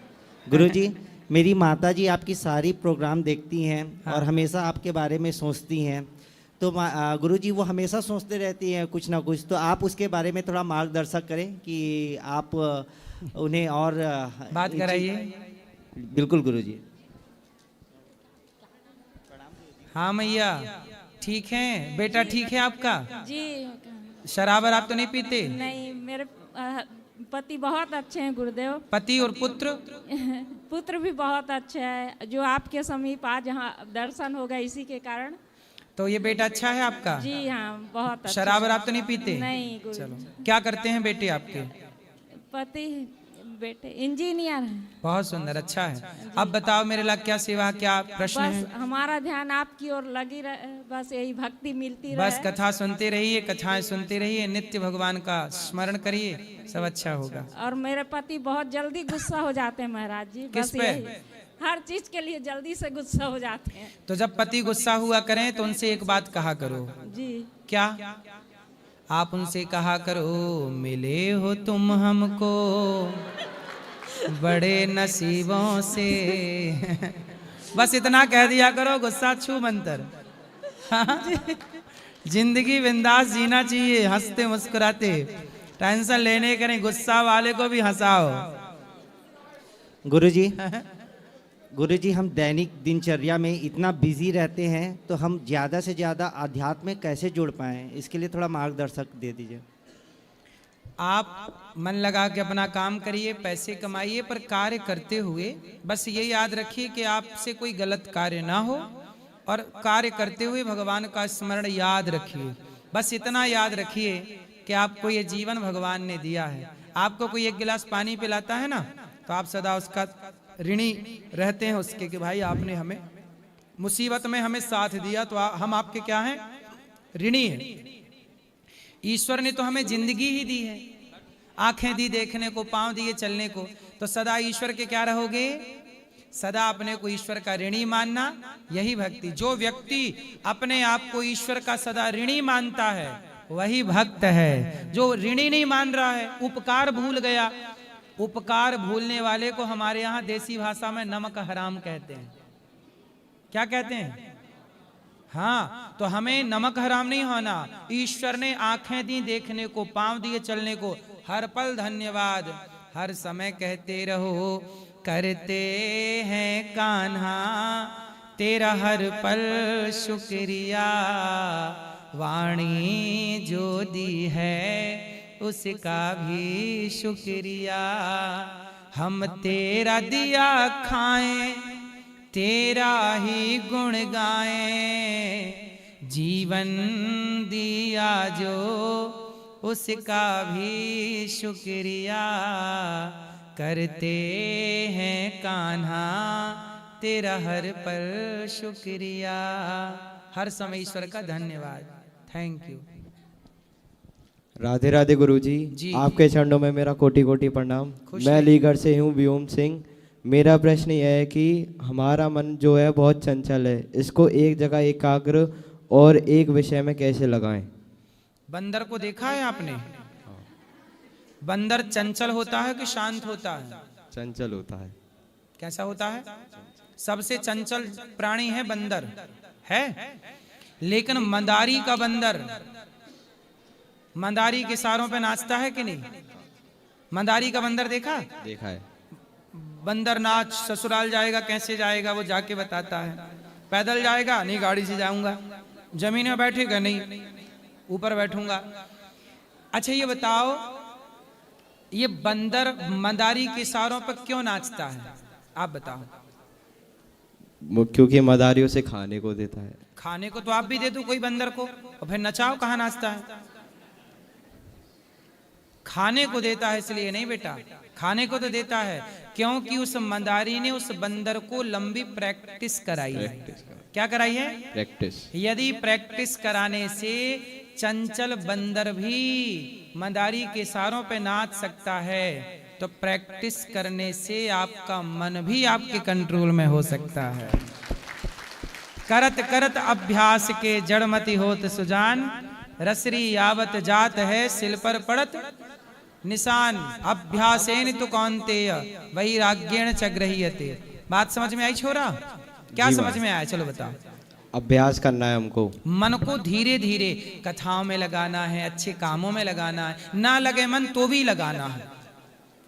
गुरुजी, मेरी माता जी आपकी सारी प्रोग्राम देखती हैं। हाँ। और हमेशा आपके बारे में सोचती हैं। तो गुरुजी वो हमेशा सोचते रहती हैं कुछ ना कुछ, तो आप उसके बारे में थोड़ा मार्गदर्शन करें कि आप उन्हें और बात कराइए। बिल्कुल गुरुजी। हाँ मैया, ठीक है बेटा, ठीक है आपका? जी। शराब आप तो नहीं पीते? नहीं, मेरे पति बहुत अच्छे हैं गुरुदेव। पति और पुत्र? पुत्र भी बहुत अच्छे हैं, जो आपके समीप आज यहाँ दर्शन होगा इसी के कारण। तो ये बेटा अच्छा है आपका? जी हाँ, बहुत अच्छा। शराब वराब तो नहीं पीते? नहीं गुरु। चलो, क्या करते हैं बेटे आपके? पति बेटे इंजीनियर है। बहुत सुंदर, अच्छा है। अब बताओ मेरे लाग क्या सेवा, क्या प्रश्न बस है? हमारा ध्यान आपकी ओर लगी रहे, बस यही भक्ति मिलती रहे। बस कथा सुनते रहिए, कथाएं सुनते रहिए, नित्य भगवान का स्मरण करिए, सब अच्छा होगा। और मेरे पति बहुत जल्दी गुस्सा हो जाते हैं महाराज जी। किस बस पे? यही, हर चीज के लिए जल्दी से गुस्सा हो जाते हैं। तो जब पति गुस्सा हुआ करें तो उनसे एक बात कहा करो। जी। क्या? आप उनसे कहा करो, मिले हो तुम हमको बड़े नसीबों से। बस इतना कह दिया करो, गुस्सा छू मंतर। जिंदगी बिंदास जीना चाहिए, हंसते मुस्कुराते, टेंशन लेने करें, गुस्सा वाले को भी हंसाओ। गुरुजी हम दैनिक दिनचर्या में इतना बिजी रहते हैं, तो हम ज़्यादा से ज़्यादा आध्यात्म में कैसे जुड़ पाएं, इसके लिए थोड़ा मार्गदर्शक दे दीजिए। आप मन लगा के अपना काम करिए, पैसे कमाइए, पर कार्य करते हुए बस ये याद रखिए कि आपसे कोई गलत कार्य ना हो, और कार्य करते हुए भगवान का स्मरण याद रखिए। बस इतना याद रखिए कि आपको ये जीवन भगवान ने दिया है। आपको कोई एक गिलास पानी पिलाता है ना, तो आप सदा उसका ऋणी रहते हैं उसके, कि भाई आपने हमें मुसीबत में हमें साथ दिया, तो हम आपके क्या हैं? ऋणी हैं। ईश्वर ने तो हमें जिंदगी ही दी है, आंखें दी देखने को, पांव दिए चलने को, तो सदा ईश्वर के क्या रहोगे? सदा अपने को ईश्वर का ऋणी मानना, यही भक्ति। जो व्यक्ति अपने आप को ईश्वर का सदा ऋणी मानता है वही भक्त है। जो ऋणी नहीं मान रहा है, उपकार भूल गया, उपकार भूलने वाले को हमारे यहाँ देसी भाषा में नमक हराम कहते हैं। क्या कहते हैं? हाँ, तो हमें नमक हराम नहीं होना। ईश्वर ने आंखें दी देखने को, पांव दिए चलने को, हर पल धन्यवाद, हर समय कहते रहो, करते हैं कान्हा तेरा हर पल शुक्रिया, वाणी जो दी है उसका भी शुक्रिया, हम तेरा दिया खाएं, तेरा ही गुण गाएं, जीवन दिया जो उसका भी शुक्रिया, करते हैं कान्हा तेरा हर पर शुक्रिया। हर समय ईश्वर का धन्यवाद। Thank you. राधे राधे गुरुजी, आपके चरणों में मेरा कोटि कोटि प्रणाम। मैं अलीगढ़ से हूँ, व्योम सिंह। मेरा प्रश्न यह है कि हमारा मन जो है बहुत चंचल है, इसको एक जगह एकाग्र और एक विषय में कैसे लगाएं? बंदर को देखा है आपने? बंदर चंचल होता है कि शांत होता है? चंचल होता है। कैसा होता है? सबसे चंचल प्राणी है बंदर, है। लेकिन मंदारी का बंदर मंदारी के सारों पे नाचता है कि नहीं? मंदारी का बंदर देखा? देखा है। बंदर नाच, ससुराल जाएगा कैसे जाएगा वो जाके बताता है। पैदल जाएगा? नहीं, गाड़ी से जाऊंगा। जमीन में बैठेगा? नहीं, ऊपर बैठूंगा। अच्छा ये बताओ, ये बंदर मंदारी के सारों पर क्यों नाचता है? आप बताओ। क्योंकि मदारियों से खाने को देता है। खाने को तो आप भी दे दो कोई बंदर को, और फिर नचाओ, कहाँ नाचता है? खाने को देता है इसलिए नहीं बेटा, खाने को तो देता है क्योंकि उस मंदारी ने उस बंदर को लंबी प्रैक्टिस कराई है। क्या कराई है? प्रैक्टिस। यदि प्रैक्टिस कराने से चंचल बंदर भी मंदारी के सारों पे नाच सकता है, तो प्रैक्टिस करने से आपका मन भी आपके कंट्रोल में हो सकता है। करत करत अभ्यास के जड़मति होत सुजान, रसरी यावत जात है सिल पर पड़त निशान, अभ्यासेन तो कौन्तेय वैराग्येण च गृह्यते। बात समझ में आई छोरा? क्या समझ में आया? चलो बताओ। अभ्यास करना है हमको, मन को धीरे धीरे कथाओं में लगाना है, अच्छे कामों में लगाना है। ना लगे मन तो भी लगाना है,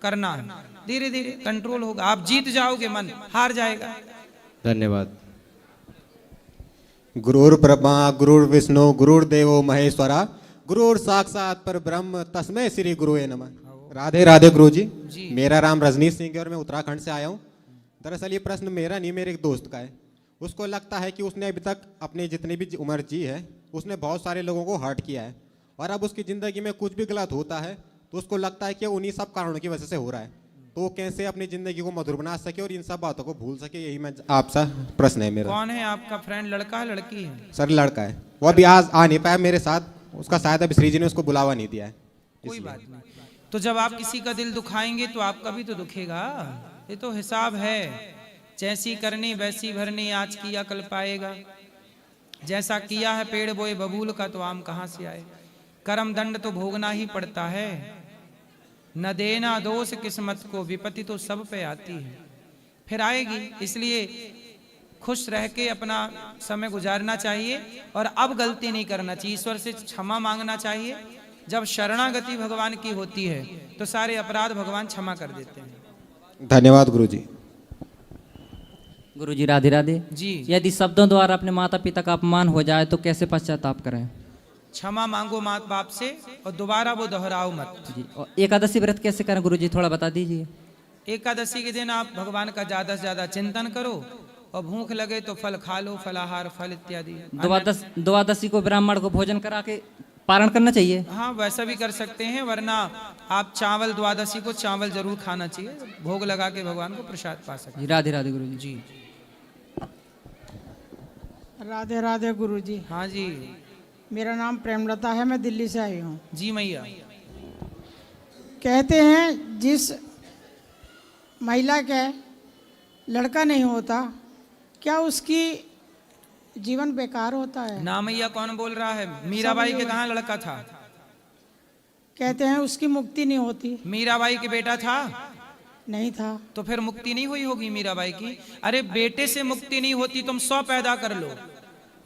करना है, धीरे धीरे कंट्रोल होगा। आप जीत जाओगे, मन हार जाएगा। धन्यवाद। गुरुर् ब्रह्मा गुरुर्विष्णु गुरुर्देवो महेश्वरा, गुरुर साक्षात पर ब्रह्म तस्मै श्री गुरुवे नमः। राधे राधे गुरुजी। मेरा नाम रजनीश सिंह है और मैं उत्तराखंड से आया हूँ। दरअसल ये प्रश्न मेरा नहीं, मेरे एक दोस्त का है। उसको लगता है कि उसने अभी तक अपनी जितनी भी उम्र जी है उसने बहुत सारे लोगों को हर्ट किया है, और अब उसकी ज़िंदगी में कुछ भी गलत होता है तो उसको लगता है कि उन्हीं सब कारणों की वजह से हो रहा है, तो वो कैसे अपनी ज़िंदगी को मधुर बना सके और इन सब बातों को भूल सके, यही मैं आपसे प्रश्न है मेरा। कौन है आपका फ्रेंड, लड़का है लड़की है? सर लड़का है, वो अभी आज आ नहीं पाया मेरे साथ, उसका शायद अभी श्री जी ने उसको बुलावा नहीं दिया है। कोई बात नहीं, तो जब आप किसी का दिल दुखाएंगे तो आपका भी तो दुखेगा, ये तो हिसाब है। जैसी करनी वैसी भरनी, आज किया कल पाएगा। जैसा किया है पेड़ बोए बबूल का, तो आम कहाँ से आए। कर्म दंड तो भोगना ही पड़ता है, न देना दोष किस्मत को, विपत्ति तो सब पे आती है, फिर आएगी। इसलिए खुश रह के अपना समय गुजारना चाहिए और अब गलती नहीं करना चाहिए, ईश्वर से क्षमा मांगना चाहिए। जब शरणागति भगवान की होती है तो सारे अपराध भगवान क्षमा कर देते हैं। धन्यवाद गुरुजी। गुरुजी राधे राधे जी। यदि शब्दों द्वारा अपने माता पिता का अपमान हो जाए तो कैसे पश्चाताप करें? क्षमा मांगो माँ बाप से और दोबारा वो दोहराओ मत। जी। और एकादशी व्रत कैसे करें गुरुजी, थोड़ा बता दीजिए। एकादशी के दिन आप भगवान का ज्यादा से ज्यादा चिंतन करो और भूख लगे तो फल खा लो, फलाहार फल इत्यादि। द्वादशी को ब्राह्मण को भोजन करा के पारण करना चाहिए। हाँ वैसा भी कर सकते हैं, वरना आप चावल, द्वादशी को चावल जरूर खाना चाहिए, भोग लगा के भगवान को प्रसाद पा सकते हैं। राधे राधे गुरुजी। जी राधे राधे गुरुजी। हाँ जी। मेरा नाम प्रेमलता है, मैं दिल्ली से आई हूँ। जी मैया। कहते हैं जिस महिला के लड़का नहीं होता क्या उसकी जीवन बेकार होता है? ना मैया, कौन बोल रहा है? मीराबाई के कहाँ लड़का था? कहते हैं उसकी मुक्ति नहीं होती। मीराबाई के बेटा था? नहीं था। तो फिर मुक्ति नहीं हुई होगी मीराबाई की। अरे बेटे से मुक्ति नहीं होती, तुम 100 पैदा कर लो,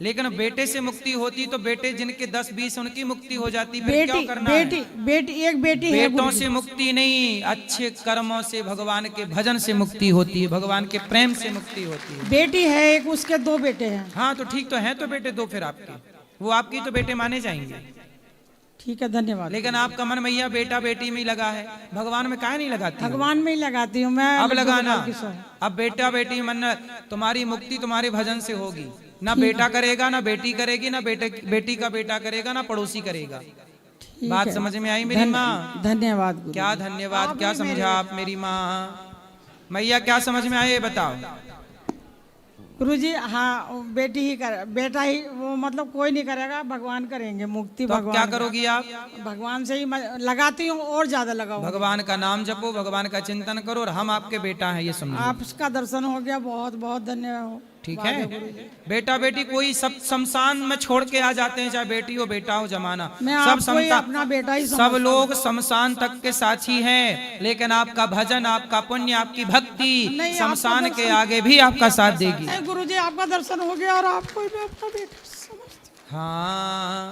लेकिन बेटे से मुक्ति होती तो बेटे जिनके 10-20 उनकी मुक्ति हो जाती। फिर क्या करना है? एक बेटी है। बेटों से मुक्ति नहीं, अच्छे कर्मों से, भगवान के भजन से मुक्ति होती है, भगवान के प्रेम से मुक्ति होती है। बेटी है एक, उसके 2 बेटे हैं। हाँ तो ठीक तो है, तो बेटे 2 फिर आपके, वो आपकी तो बेटे माने जाएंगे। ठीक है, धन्यवाद। लेकिन आपका मन मैया बेटा बेटी में लगा है, भगवान में काहे नहीं लगाती? भगवान में ही लगाती हूँ मैं। अब लगाना, अब बेटा बेटी मन, तुम्हारी मुक्ति तुम्हारे भजन से होगी। ना बेटा करेगा, ना बेटी करेगी, ना बेटी का बेटा करेगा, ना पड़ोसी करेगा। बात समझ में आई मेरी माँ? धन्यवाद। क्या धन्यवाद, क्या समझा आप मेरी माँ? मैया क्या समझ में आए बताओ? गुरुजी हाँ, बेटी ही कर, बेटा ही, वो मतलब कोई नहीं करेगा, भगवान करेंगे मुक्ति। तो भगवान क्या करोगी आप? भगवान से ही लगाती हूँ और ज्यादा लगाओ। भगवान का नाम जपो, भगवान का चिंतन करो, और हम आपके बेटा हैं ये समझो। आपका दर्शन हो गया, बहुत बहुत धन्यवाद। ठीक है। बेटा बेटी कोई सब शमशान में छोड़ के आ जाते हैं, चाहे बेटी हो बेटा हो, जमाना सब अपना बेटा ही सब लोग शमशान तक के साथी हैं, लेकिन आपका भजन, आपका पुण्य, आपकी भक्ति शमशान के आगे भी आपका साथ देगी। गुरुजी आपका दर्शन हो गया और आपको भी अपना बेटा समझते। हाँ,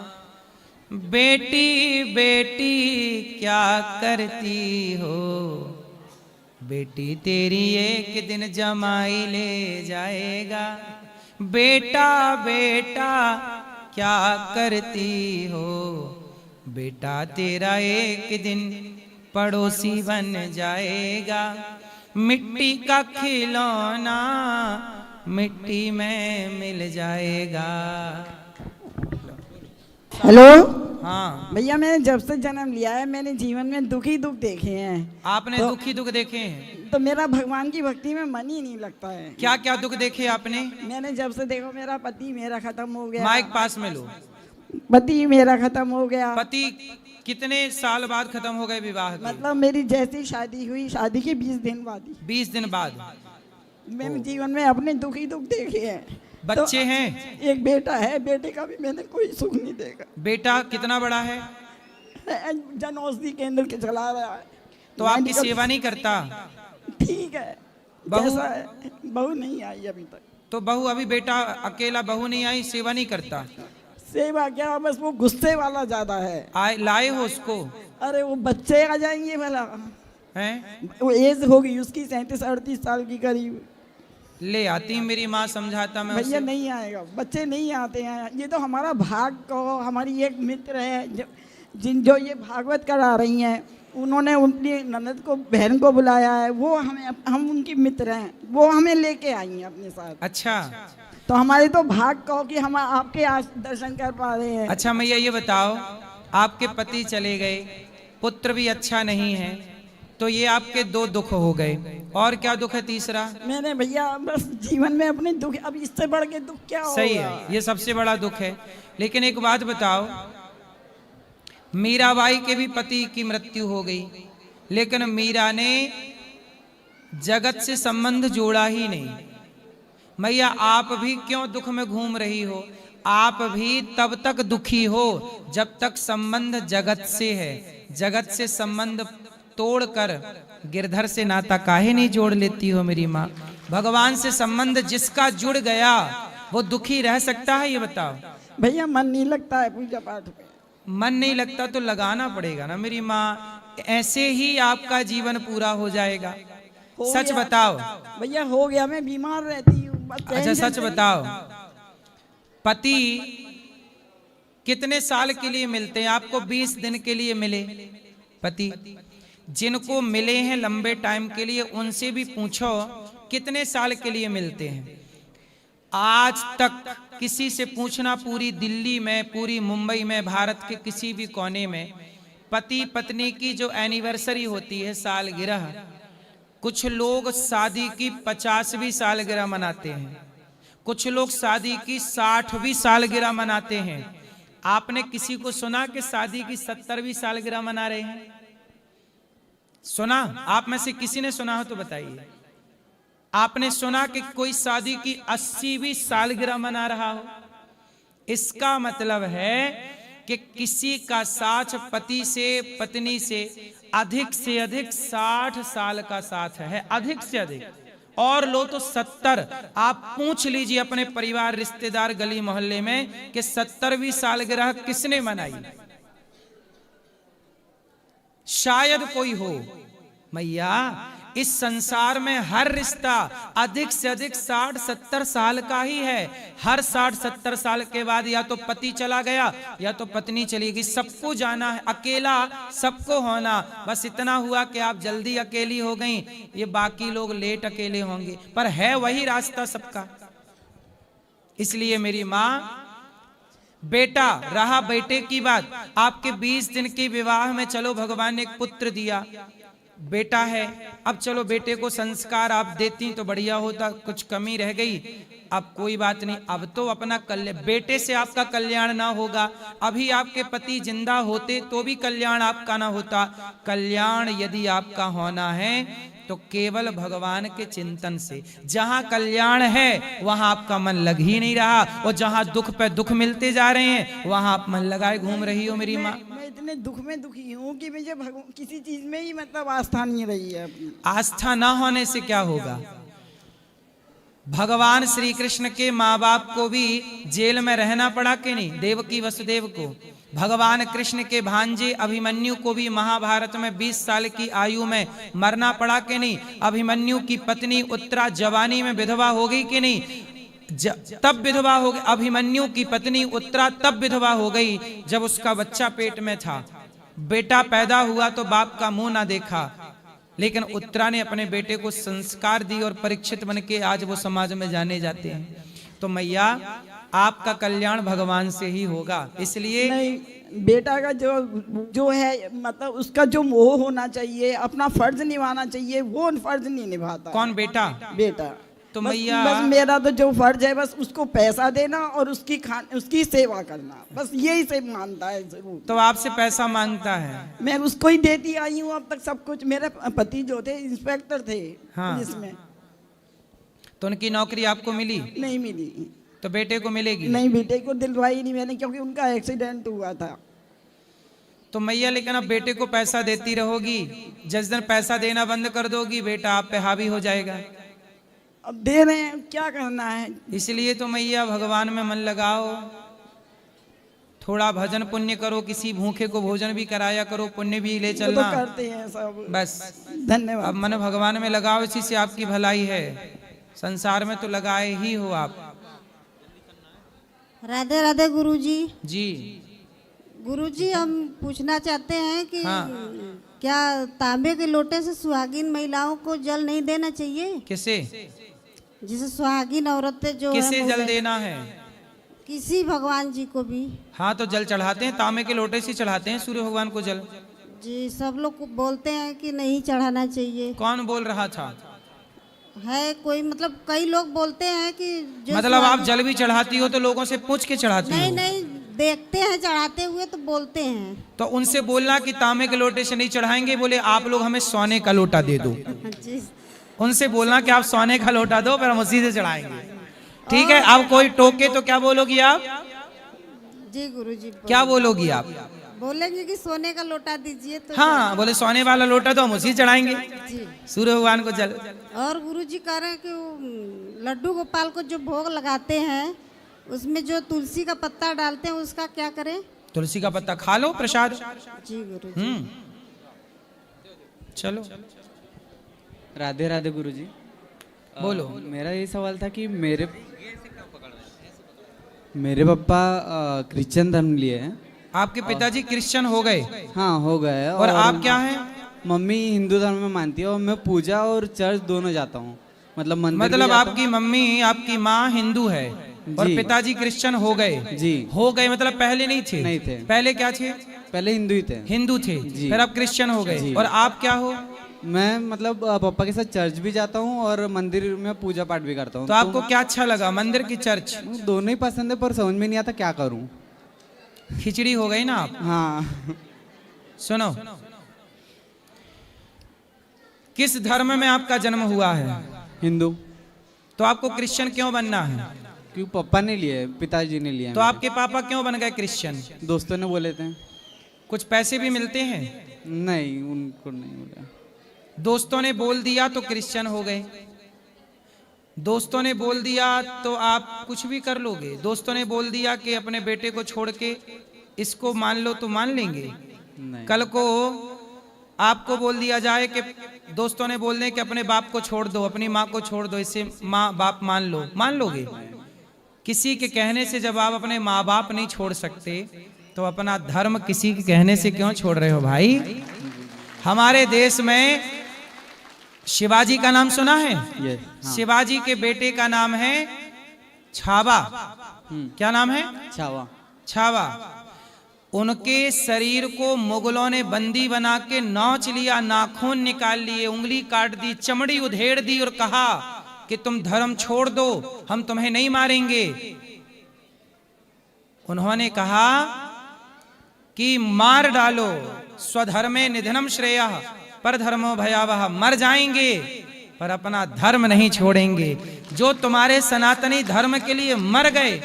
बेटी बेटी क्या करती हो, बेटी तेरी एक दिन जमाई ले जाएगा। बेटा बेटा क्या करती हो, बेटा तेरा एक दिन पड़ोसी बन जाएगा। मिट्टी का खिलौना मिट्टी में मिल जाएगा। हेलो। हाँ भैया, मैंने जब से जन्म लिया है मैंने जीवन में दुख ही दुख देखे हैं। आपने तो, दुख ही दुख देखे हैं? तो मेरा भगवान की भक्ति में मन ही नहीं लगता है। क्या क्या दुख देखे आपने? मैंने जब से देखो मेरा पति मेरा खत्म हो गया। माइक पास में लो। पति मेरा खत्म हो गया। पति कितने साल बाद खत्म हो गए विवाह के? मतलब मेरी जैसी शादी हुई, शादी के 20 दिन बाद। 20 दिन बाद? मैंने जीवन में अपने दुख ही दुख देखे हैं। बच्चे तो हैं? एक बेटा है, बेटे का भी मैंने कोई सुख नहीं देखा। बेटा कितना बड़ा है? जन औषधि केंद्र के चला रहा है। तो आपकी सेवा नहीं करता? ठीक है। बहू नहीं आई अभी तक। तो बहू अभी, बेटा अकेला बहू नहीं आई, सेवा नहीं करता? सेवा क्या, बस वो गुस्से वाला ज्यादा है। लाए हो उसको? अरे वो बच्चे आ जाएंगे भला हैं? वो एज होगी उसकी 37-38 साल की करीब। ले आती मेरी माँ, समझाता मैं भैया नहीं आएगा, बच्चे नहीं आते हैं। ये तो हमारा भाग को, हमारी एक मित्र है जो ये भागवत करा रही हैं, उन्होंने उनकी ननद को, बहन को बुलाया है, वो हम उनकी मित्र हैं, वो हमें लेके आई हैं अपने साथ। अच्छा। तो हमारे तो भाग कहो कि हम आपके आज दर्शन कर पा रहे हैं। अच्छा मैया ये बताओ, आपके पति चले गए, पुत्र भी अच्छा नहीं है, तो ये आपके दो दुख हो गए, और क्या दुख है तीसरा? मैंने भैया बस जीवन में अपने दुख, अब इससे बढ़ के दुख क्या होगा? सही है, ये सबसे बड़ा दुख है। लेकिन एक बात बताओ, मीराबाई के भी पति की मृत्यु हो गई, लेकिन मीरा ने जगत से संबंध जोड़ा ही नहीं। मैया आप भी क्यों दुख में घूम रही हो? आप भी तब तक दुखी हो जब तक संबंध जगत से है। जगत से संबंध तोड़कर गिरधर से नाता काहे नहीं जोड़ लेती हो मेरी माँ? भगवान से संबंध जिसका जुड़ गया वो दुखी रह सकता है? ये बताओ। भैया मन नहीं लगता है पूजा पाठ में। मन नहीं लगता तो लगाना पड़ेगा ना मेरी माँ, ऐसे ही आपका जीवन पूरा हो जाएगा। सच बताओ भैया, हो गया, मैं बीमार रहती हूँ। अच्छा सच बताओ, पति कितने साल के लिए मिलते हैं आपको? 20 दिन के लिए मिले पति। जिनको मिले हैं लंबे टाइम के लिए उनसे भी पूछो कितने साल के लिए मिलते हैं। आज तक किसी से पूछना, पूरी दिल्ली में, पूरी मुंबई में, भारत के किसी भी कोने में, पति पत्नी की जो एनिवर्सरी होती है, सालगिरह, कुछ लोग शादी की 50वीं सालगिरह मनाते हैं, कुछ लोग शादी की 60वीं सालगिरह मनाते हैं। आपने किसी को सुना कि शादी की 70वीं सालगिरह मना रहे हैं? सुना? आप में से किसी ने सुना हो तो बताइए। आपने सुना कि कोई शादी की 80वीं सालगिरह मना रहा हो? इसका मतलब है कि किसी का साथ पति से, पत्नी से अधिक 60 साल का साथ है, अधिक से अधिक, और लो तो 70। आप पूछ लीजिए अपने परिवार, रिश्तेदार, गली मोहल्ले में कि 70वीं सालगिरह किसने मनाई? शायद कोई हो। मैया इस संसार में हर रिश्ता अधिक से अधिक 60-70 साल का ही है। हर 60-70 साल के बाद या तो पति चला गया या तो पत्नी चली गई। सबको जाना है, अकेला सबको होना। बस इतना हुआ कि आप जल्दी अकेली हो गई, ये बाकी लोग लेट अकेले होंगे, पर है वही रास्ता सबका। इसलिए मेरी माँ, बेटा रहा बेटे की बात, आपके 20 दिन के विवाह में चलो भगवान ने एक पुत्र दिया, बेटा है। अब चलो बेटे को संस्कार आप देती तो बढ़िया होता, कुछ कमी रह गई, अब कोई बात नहीं। अब तो अपना कल्याण, बेटे से आपका कल्याण ना होगा, अभी आपके पति जिंदा होते तो भी कल्याण आपका ना होता। कल्याण यदि आपका होना है तो केवल भगवान के चिंतन से। जहां कल्याण है वहां आपका मन लग ही नहीं रहा, और जहां दुख पे दुख मिलते जा रहे हैं वहां आप मन लगाए घूम रही हो मेरी माँ। मैं इतने दुख में दुखी हूँ कि मुझे किसी चीज में ही मतलब आस्था नहीं रही है अपनी। आस्था ना होने से क्या होगा? भगवान श्री कृष्ण के माँ बाप को भी जेल में रहना पड़ा कि नहीं? देवकी वसुदेव को। भगवान कृष्ण के भांजे अभिमन्यु को भी महाभारत में 20 साल की आयु में मरना पड़ा कि नहीं? अभिमन्यु की पत्नी उत्तरा जवानी में विधवा हो गई कि नहीं? तब विधवा हो गई। अभिमन्यु की पत्नी उत्तरा तब विधवा हो गई जब उसका बच्चा पेट में था। बेटा पैदा हुआ तो बाप का मुंह ना देखा, लेकिन उत्तरा ने अपने बेटे को संस्कार दी और परीक्षित बन के आज वो समाज में जाने जाते हैं। तो मैया आपका कल्याण भगवान से ही होगा। इसलिए नहीं, बेटा का जो है मतलब उसका जो मोह होना चाहिए, अपना फर्ज निभाना चाहिए, वो फर्ज नहीं निभाता। कौन? बेटा। बेटा तो मैया बस मेरा तो जो फर्ज है बस उसको पैसा देना और उसकी सेवा करना, बस यही से मानता है जरूर। तो आपसे पैसा मांगता है? मैं उसको ही देती आई हूँ अब तक सब कुछ। मेरे पति जो थे इंस्पेक्टर थे पुलिस में। तो उनकी नौकरी आपको मिली? नहीं मिली। तो बेटे को मिलेगी? नहीं, बेटे को दिलवाई नहीं मैंने, क्योंकि उनका एक्सीडेंट हुआ था। तो मैया लेकिन अब बेटे को पैसा देती रहोगी, जिस दिन पैसा देना बंद कर दोगी बेटा आप पे हावी हो जाएगा। अब दे रहे हैं, क्या करना है। इसलिए तो मैया भगवान में मन लगाओ, थोड़ा भजन पुण्य करो, किसी भूखे को भोजन भी कराया करो, पुण्य भी ले चलना। तो करते हैं सब। बस धन्यवाद। अब मन भगवान में लगाओ, इसी से आपकी भलाई है। संसार में तो लगाए ही हो आप। राधे राधे गुरुजी। जी गुरुजी, हम पूछना चाहते हैं कि हाँ। क्या तांबे के लोटे से सुहागिन महिलाओं को जल नहीं देना चाहिए? किसे? जैसे सुहागिन औरतें जो किसे है जल देना है? किसी भगवान जी को भी। हाँ तो जल चढ़ाते हैं, तांबे के लोटे से चढ़ाते हैं सूर्य भगवान को जल। जी सब लोग को बोलते हैं कि नहीं चढ़ाना चाहिए। कौन बोल रहा था? है कोई, मतलब कई लोग बोलते हैं कि जो मतलब आप जल भी चढ़ाती हो तो लोगों से पूछ के चढ़ाती नहीं हो? नहीं, देखते हैं चढ़ाते हुए तो बोलते हैं। तो उनसे बोलना कि तांबे के लोटे से नहीं चढ़ाएंगे, बोले आप लोग हमें सोने का लोटा दे दो। जी उनसे बोलना कि आप सोने का लोटा दो, फिर हम उसी से चढ़ाएंगे। ठीक है। अब कोई टोके तो क्या बोलोगी आप? जी गुरुजी क्या बोलोगी आप? बोलेंगे कि सोने का लोटा दीजिए तो हाँ, बोले सोने वाला लोटा तो हम उसी चढ़ाएंगे जी। सूर्य भगवान को जल। और गुरुजी कह रहे हैं कि वो लड्डू गोपाल को जो भोग लगाते हैं उसमें जो तुलसी का पत्ता डालते हैं उसका क्या करें? तुलसी का पत्ता खा लो प्रसाद। जी गुरुजी। चलो राधे राधे गुरुजी। बोलो। मेरा ये सवाल था कि मेरे पापा क्रिश्चियन धर्म लिए हैं। आपके पिताजी क्रिश्चियन हो गए? हाँ हो गए। और आप क्या हैं? मम्मी हिंदू धर्म में मानती है और मैं पूजा और चर्च दोनों जाता हूँ। मतलब मंदिर भी मतलब जाता आपकी मम्मी, आपकी माँ हिंदू है और जी। पिताजी क्रिश्चियन हो गए? जी। हो गए मतलब पहले नहीं थे? नहीं थे। पहले क्या थे? पहले हिंदू ही थे। हिंदू थे, फिर आप क्रिश्चियन हो गए। जी। और आप क्या हो? मैं मतलब पापा के साथ चर्च भी जाता हूँ और मंदिर में पूजा पाठ भी करता हूँ। तो आपको क्या अच्छा लगा, मंदिर की चर्च? दोनों ही पसंद है पर समझ में नहीं आता क्या करूँ। खिचड़ी हो गई ना आप? हाँ। सुनो, किस धर्म में आपका जन्म हुआ है? हिंदू। तो आपको क्रिश्चियन क्यों बनना है? क्यों? पापा ने लिए, पिताजी ने लिए। तो आपके पापा क्यों बन गए क्रिश्चियन? दोस्तों ने बोले थे। कुछ पैसे भी मिलते हैं? नहीं, उनको नहीं मिला। दोस्तों ने बोल दिया तो क्रिश्चियन हो गए। दोस्तों ने बोल दिया तो आप कुछ भी कर लोगे। दोस्तों ने बोल दिया कि अपने बेटे को छोड़ के इसको मान लो तो मान लेंगे। कल को आपको बोल दिया जाए कि दोस्तों ने बोल दें कि अपने बाप को छोड़ दो, अपनी माँ को छोड़ दो, इससे माँ बाप मान लो, मान लोगे? किसी के कहने से जब आप अपने माँ बाप नहीं छोड़ सकते तो अपना धर्म किसी के कहने से क्यों छोड़ रहे हो भाई? हमारे देश में शिवाजी का नाम सुना है? हाँ। शिवाजी के बेटे का नाम है छावा। क्या नाम है? छावा। छावा। उनके शरीर को मुगलों ने बंदी बना के नोच लिया, नाखून निकाल लिए, उंगली काट दी, चमड़ी उधेड़ दी और कहा कि तुम धर्म छोड़ दो, हम तुम्हें नहीं मारेंगे। उन्होंने कहा कि मार डालो, स्वधर्मे निधनम श्रेयः पर धर्मो भयावह, मर जाएंगे पर अपना धर्म नहीं छोड़ेंगे। जो तुम्हारे सनातनी धर्म के लिए मर गए,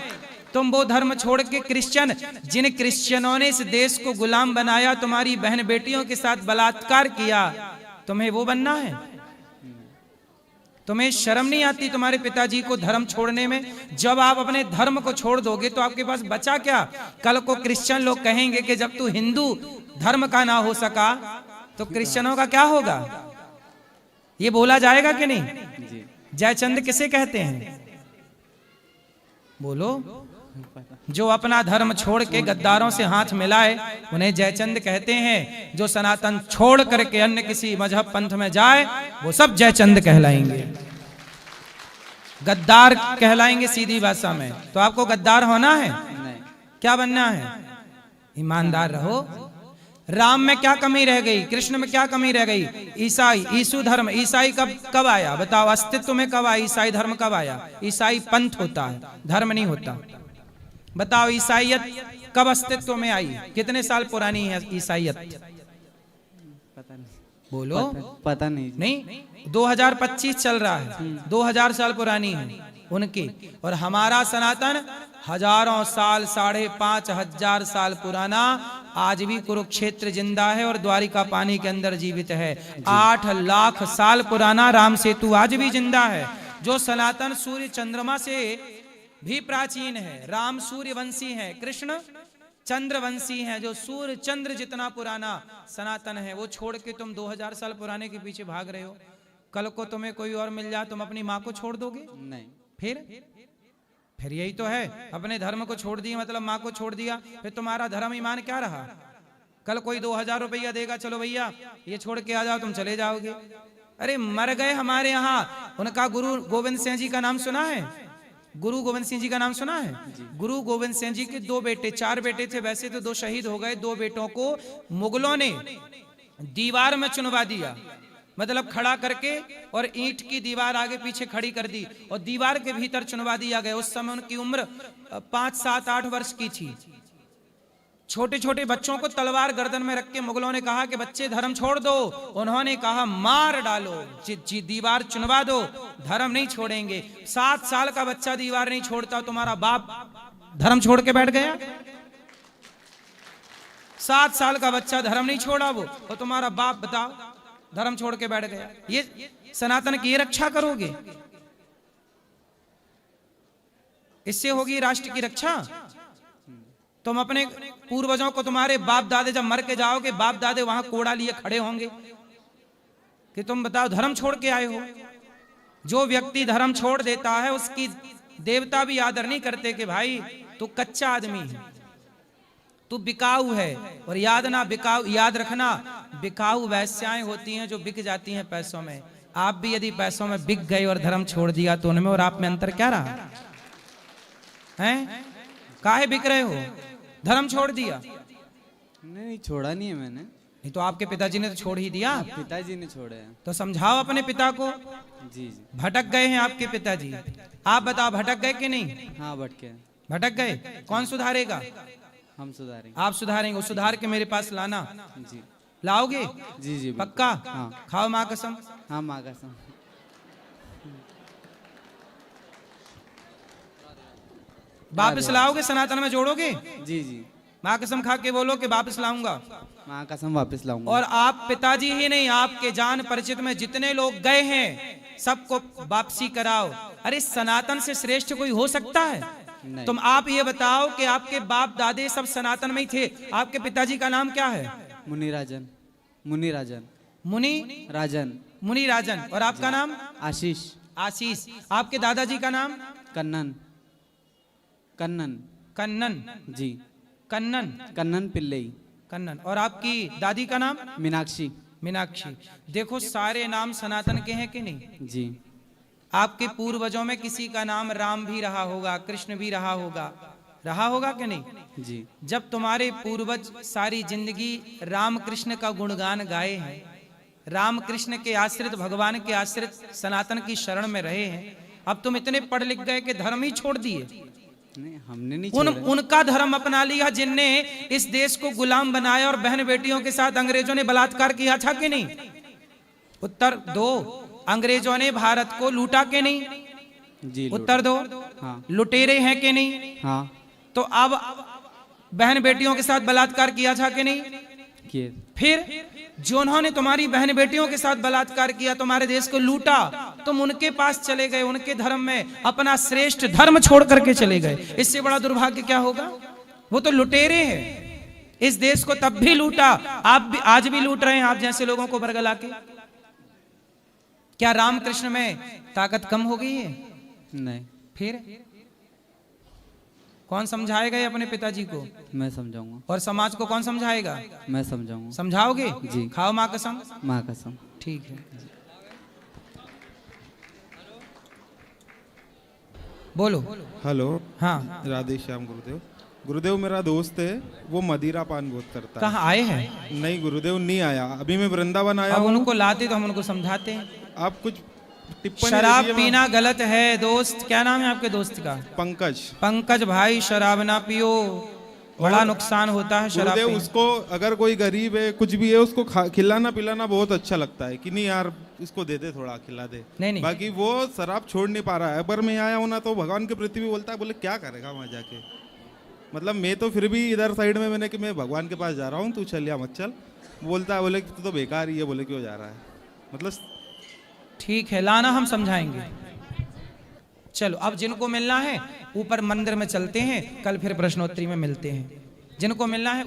तुम वो धर्म छोड़ के क्रिश्चियन, जिन क्रिश्चियनों ने इस देश को गुलाम बनाया, तुम्हारी बहन बेटियों के साथ बलात्कार किया, तुम्हें वो बनना है? तुम्हें शर्म नहीं आती तुम्हारे पिताजी को धर्म छोड़ने में? जब आप अपने धर्म को छोड़ दोगे तो आपके पास बचा क्या? कल को क्रिश्चियन लोग कहेंगे कि जब तू हिंदू धर्म का ना हो सका तो क्रिश्चियनों का क्या होगा? ये बोला जाएगा कि नहीं? जयचंद किसे कहते हैं? बोलो। जो अपना धर्म छोड़ के गद्दारों से हाथ मिलाए उन्हें जयचंद कहते हैं। जो सनातन छोड़ करके अन्य किसी मजहब पंथ में जाए वो सब जयचंद कहलाएंगे, गद्दार कहलाएंगे सीधी भाषा में। तो आपको गद्दार होना है? क्या बनना है? ईमानदार रहो। राम में क्या कमी रह गई? कृष्ण में क्या कमी रह गई? ईसाई, ईसु धर्म, ईसाई कब आया बताओ? अस्तित्व में कब आया? ईसाई धर्म कब आया? ईसाई पंथ होता है, धर्म नहीं होता। बताओ ईसाइयत कब अस्तित्व में आई? कितने साल पुरानी है ईसाइयत? पता नहीं। बोलो। पता नहीं। नहीं, 2025 चल रहा है, 2000 साल पुरानी है उनकी। और हमारा सनातन हजारों साल, 5,500 साल पुराना, आज भी कुरुक्षेत्र जिंदा है और द्वारिका पानी के अंदर जीवित है। 8 लाख साल पुराना राम सेतु आज भी जिंदा है। जो सनातन सूर्य चंद्रमा से भी प्राचीन है। राम सूर्यवंशी है, कृष्ण चंद्रवंशी है। जो सूर्य चंद्र जितना पुराना सनातन है, वो छोड़ के तुम 2000 साल पुराने के पीछे भाग रहे हो। कल को तुम्हें कोई और मिल जाए, तुम अपनी माँ को छोड़ दोगे? नहीं। फिर यही तो है, अपने धर्म को छोड़ दिया मतलब माँ को छोड़ दिया, फिर तुम्हारा धर्म ईमान क्या रहा? कल कोई 2000 रुपया देगा, चलो भैया ये छोड़ के आ जाओ, तुम चले जाओगे। अरे मर गए हमारे यहाँ। उनका गुरु गोविंद सिंह जी का नाम सुना है? गुरु गोविंद सिंह जी का नाम सुना है? गुरु गोविंद सिंह जी के 2 बेटे, 4 बेटे थे वैसे तो, 2 शहीद हो गए। 2 बेटों को मुगलों ने दीवार में चुनवा दिया, मतलब खड़ा करके, और ईंट की दीवार आगे पीछे खड़ी कर दी और दीवार के भीतर चुनवा दिया गया। उस समय उनकी उम्र 5, 7, 8 वर्ष की थी। छोटे छोटे बच्चों को तलवार गर्दन में रख के मुगलों ने कहा कि बच्चे धर्म छोड़ दो। उन्होंने कहा मार डालो, दीवार चुनवा दो, धर्म नहीं छोड़ेंगे। 7 साल का बच्चा दीवार नहीं छोड़ता, तुम्हारा बाप धर्म छोड़ के बैठ गया? 7 साल का बच्चा धर्म नहीं छोड़ा वो, और तुम्हारा बाप बताओ धर्म छोड़ के बैठ गया। ये सनातन की रक्षा करोगे? इससे होगी राष्ट्र की रक्षा? तुम अपने पूर्वजों को, तुम्हारे बाप दादे जब मर के जाओगे, बाप दादे वहां कोड़ा लिए खड़े होंगे कि तुम बताओ धर्म छोड़ के आए हो। जो व्यक्ति धर्म छोड़ देता है उसकी देवता भी आदर नहीं करते कि भाई तू कच्चा आदमी है, तू बिकाऊ है। और याद रखना, बिकाऊ वैश्याएं होती हैं जो बिक जाती हैं पैसों में। आप भी यदि पैसों में बिक गए और धर्म छोड़ दिया तो उनमें और आप में अंतर क्या रहा है? काहे बिक रहे हो? धर्म छोड़ दिया? नहीं, छोड़ा नहीं है मैंने। नहीं तो आपके पिताजी ने तो छोड़ ही दिया। पिताजी ने छोड़े हैं। तो समझाओ अपने पिता को। जी। भटक गए हैं आपके पिताजी, आप बताओ भटक गए कि नहीं? हाँ, भटके। भटक गए, कौन सुधारेगा? हम सुधारेंगे। आप सुधारेंगे? सुधार के मेरे पास लाना। जी। लाओगे? जी। पक्का? हाँ। खाओ माँ कसम। हाँ, माँ कसम। वापस लाओगे? सनातन में जोड़ोगे? जी। माँ कसम खा के बोलो कि वापस लाऊंगा। माँ कसम वापस लाऊंगा। और आप पिताजी ही नहीं, आपके जान परिचित में जितने लोग गए हैं सबको वापसी कराओ। अरे सनातन से श्रेष्ठ कोई हो सकता है? नहीं। तुम आप ये बताओ कि आपके बाप दादे सब सनातन में ही थे। आपके पिताजी का नाम क्या है? मुनिराजन। मुनि राजन। और आपका नाम? आशीष। आपके दादाजी का नाम? कन्नन। जी। कन्नन पिल्लई। कन्नन। और आपकी दादी का नाम? मीनाक्षी। देखो सारे नाम सनातन के हैं कि नहीं? जी। आपके पूर्वजों में किसी का नाम राम भी रहा होगा, कृष्ण भी रहा होगा कि नहीं? जी। जब तुम्हारे पूर्वज सारी जिंदगी राम कृष्ण का गुणगान गाए हैं, राम कृष्ण के आश्रित, भगवान के आश्रित सनातन की शरण में रहे हैं, अब तुम इतने पढ़ लिख गए कि धर्म ही छोड़ दिए? नहीं, हमने नहीं छोड़ा। उनका धर्म अपना लिया जिनने इस देश को गुलाम बनाया और बहन बेटियों के साथ अंग्रेजों ने बलात्कार किया था कि नहीं? उत्तर दो। अंग्रेजों ने भारत को लूटा कि नहीं? जी। उत्तर दो। हाँ। लुटेरे हैं कि नहीं? हाँ। तो अब बहन बेटियों के साथ बलात्कार किया था कि नहीं? किए। फिर जो उन्होंने तुम्हारी बहन बेटियों के साथ बलात्कार किया, तुम्हारे देश को लूटा, तुम उनके पास चले गए, उनके धर्म में अपना श्रेष्ठ धर्म छोड़ करके चले गए। इससे बड़ा दुर्भाग्य क्या होगा? वो तो लुटेरे हैं। इस देश को तब भी लूटा, आप भी आज भी लूट रहे हैं आप जैसे लोगों को बरगला के। क्या रामकृष्ण में ताकत कम हो गई है? नहीं। फिर कौन समझाएगा ये अपने पिताजी को? मैं समझाऊंगा। और समाज को कौन समझाएगा? मैं समझाऊंगा। समझाओगे? जी। खाओ माँ कसम। माँ कसम। ठीक है। बोलो। हेलो। हाँ। राधे श्याम गुरुदेव। गुरुदेव मेरा दोस्त है, वो मदिरा पान बहुत करता है। कहाँ आए हैं? नहीं गुरुदेव, नहीं आया अभी, मैं वृंदावन आया अब हूँ। उनको लाते तो हम उनको समझाते हैं। आप कुछ टिप्पणी शराब दीजिए। पीना गलत है दोस्त। क्या नाम है आपके दोस्त का? पंकज भाई, शराब ना पियो, बड़ा नुकसान होता है शराब गुरुदेव पीने। उसको अगर कोई गरीब है कुछ भी है उसको खिलाना पिलाना बहुत अच्छा लगता है कि नहीं यार इसको दे दे, थोड़ा खिला दे। नहीं। बाकी वो शराब छोड़ नहीं पा रहा है। अगर मैं आया हूँ ना तो भगवान के प्रति भी बोलता है, बोले क्या करेगा वहाँ जाके। मतलब मैं तो फिर भी इधर साइड में मैंने कि मैं भगवान के पास जा रहा हूँ, तू चल या मत चल। बोलता है बोले तू तो बेकार ही है, बोले क्यों जा रहा है। मतलब ठीक है, लाना हम समझाएंगे। चलो अब जिनको मिलना है ऊपर मंदिर में चलते हैं, कल फिर प्रश्नोत्तरी में मिलते हैं। जिनको मिलना है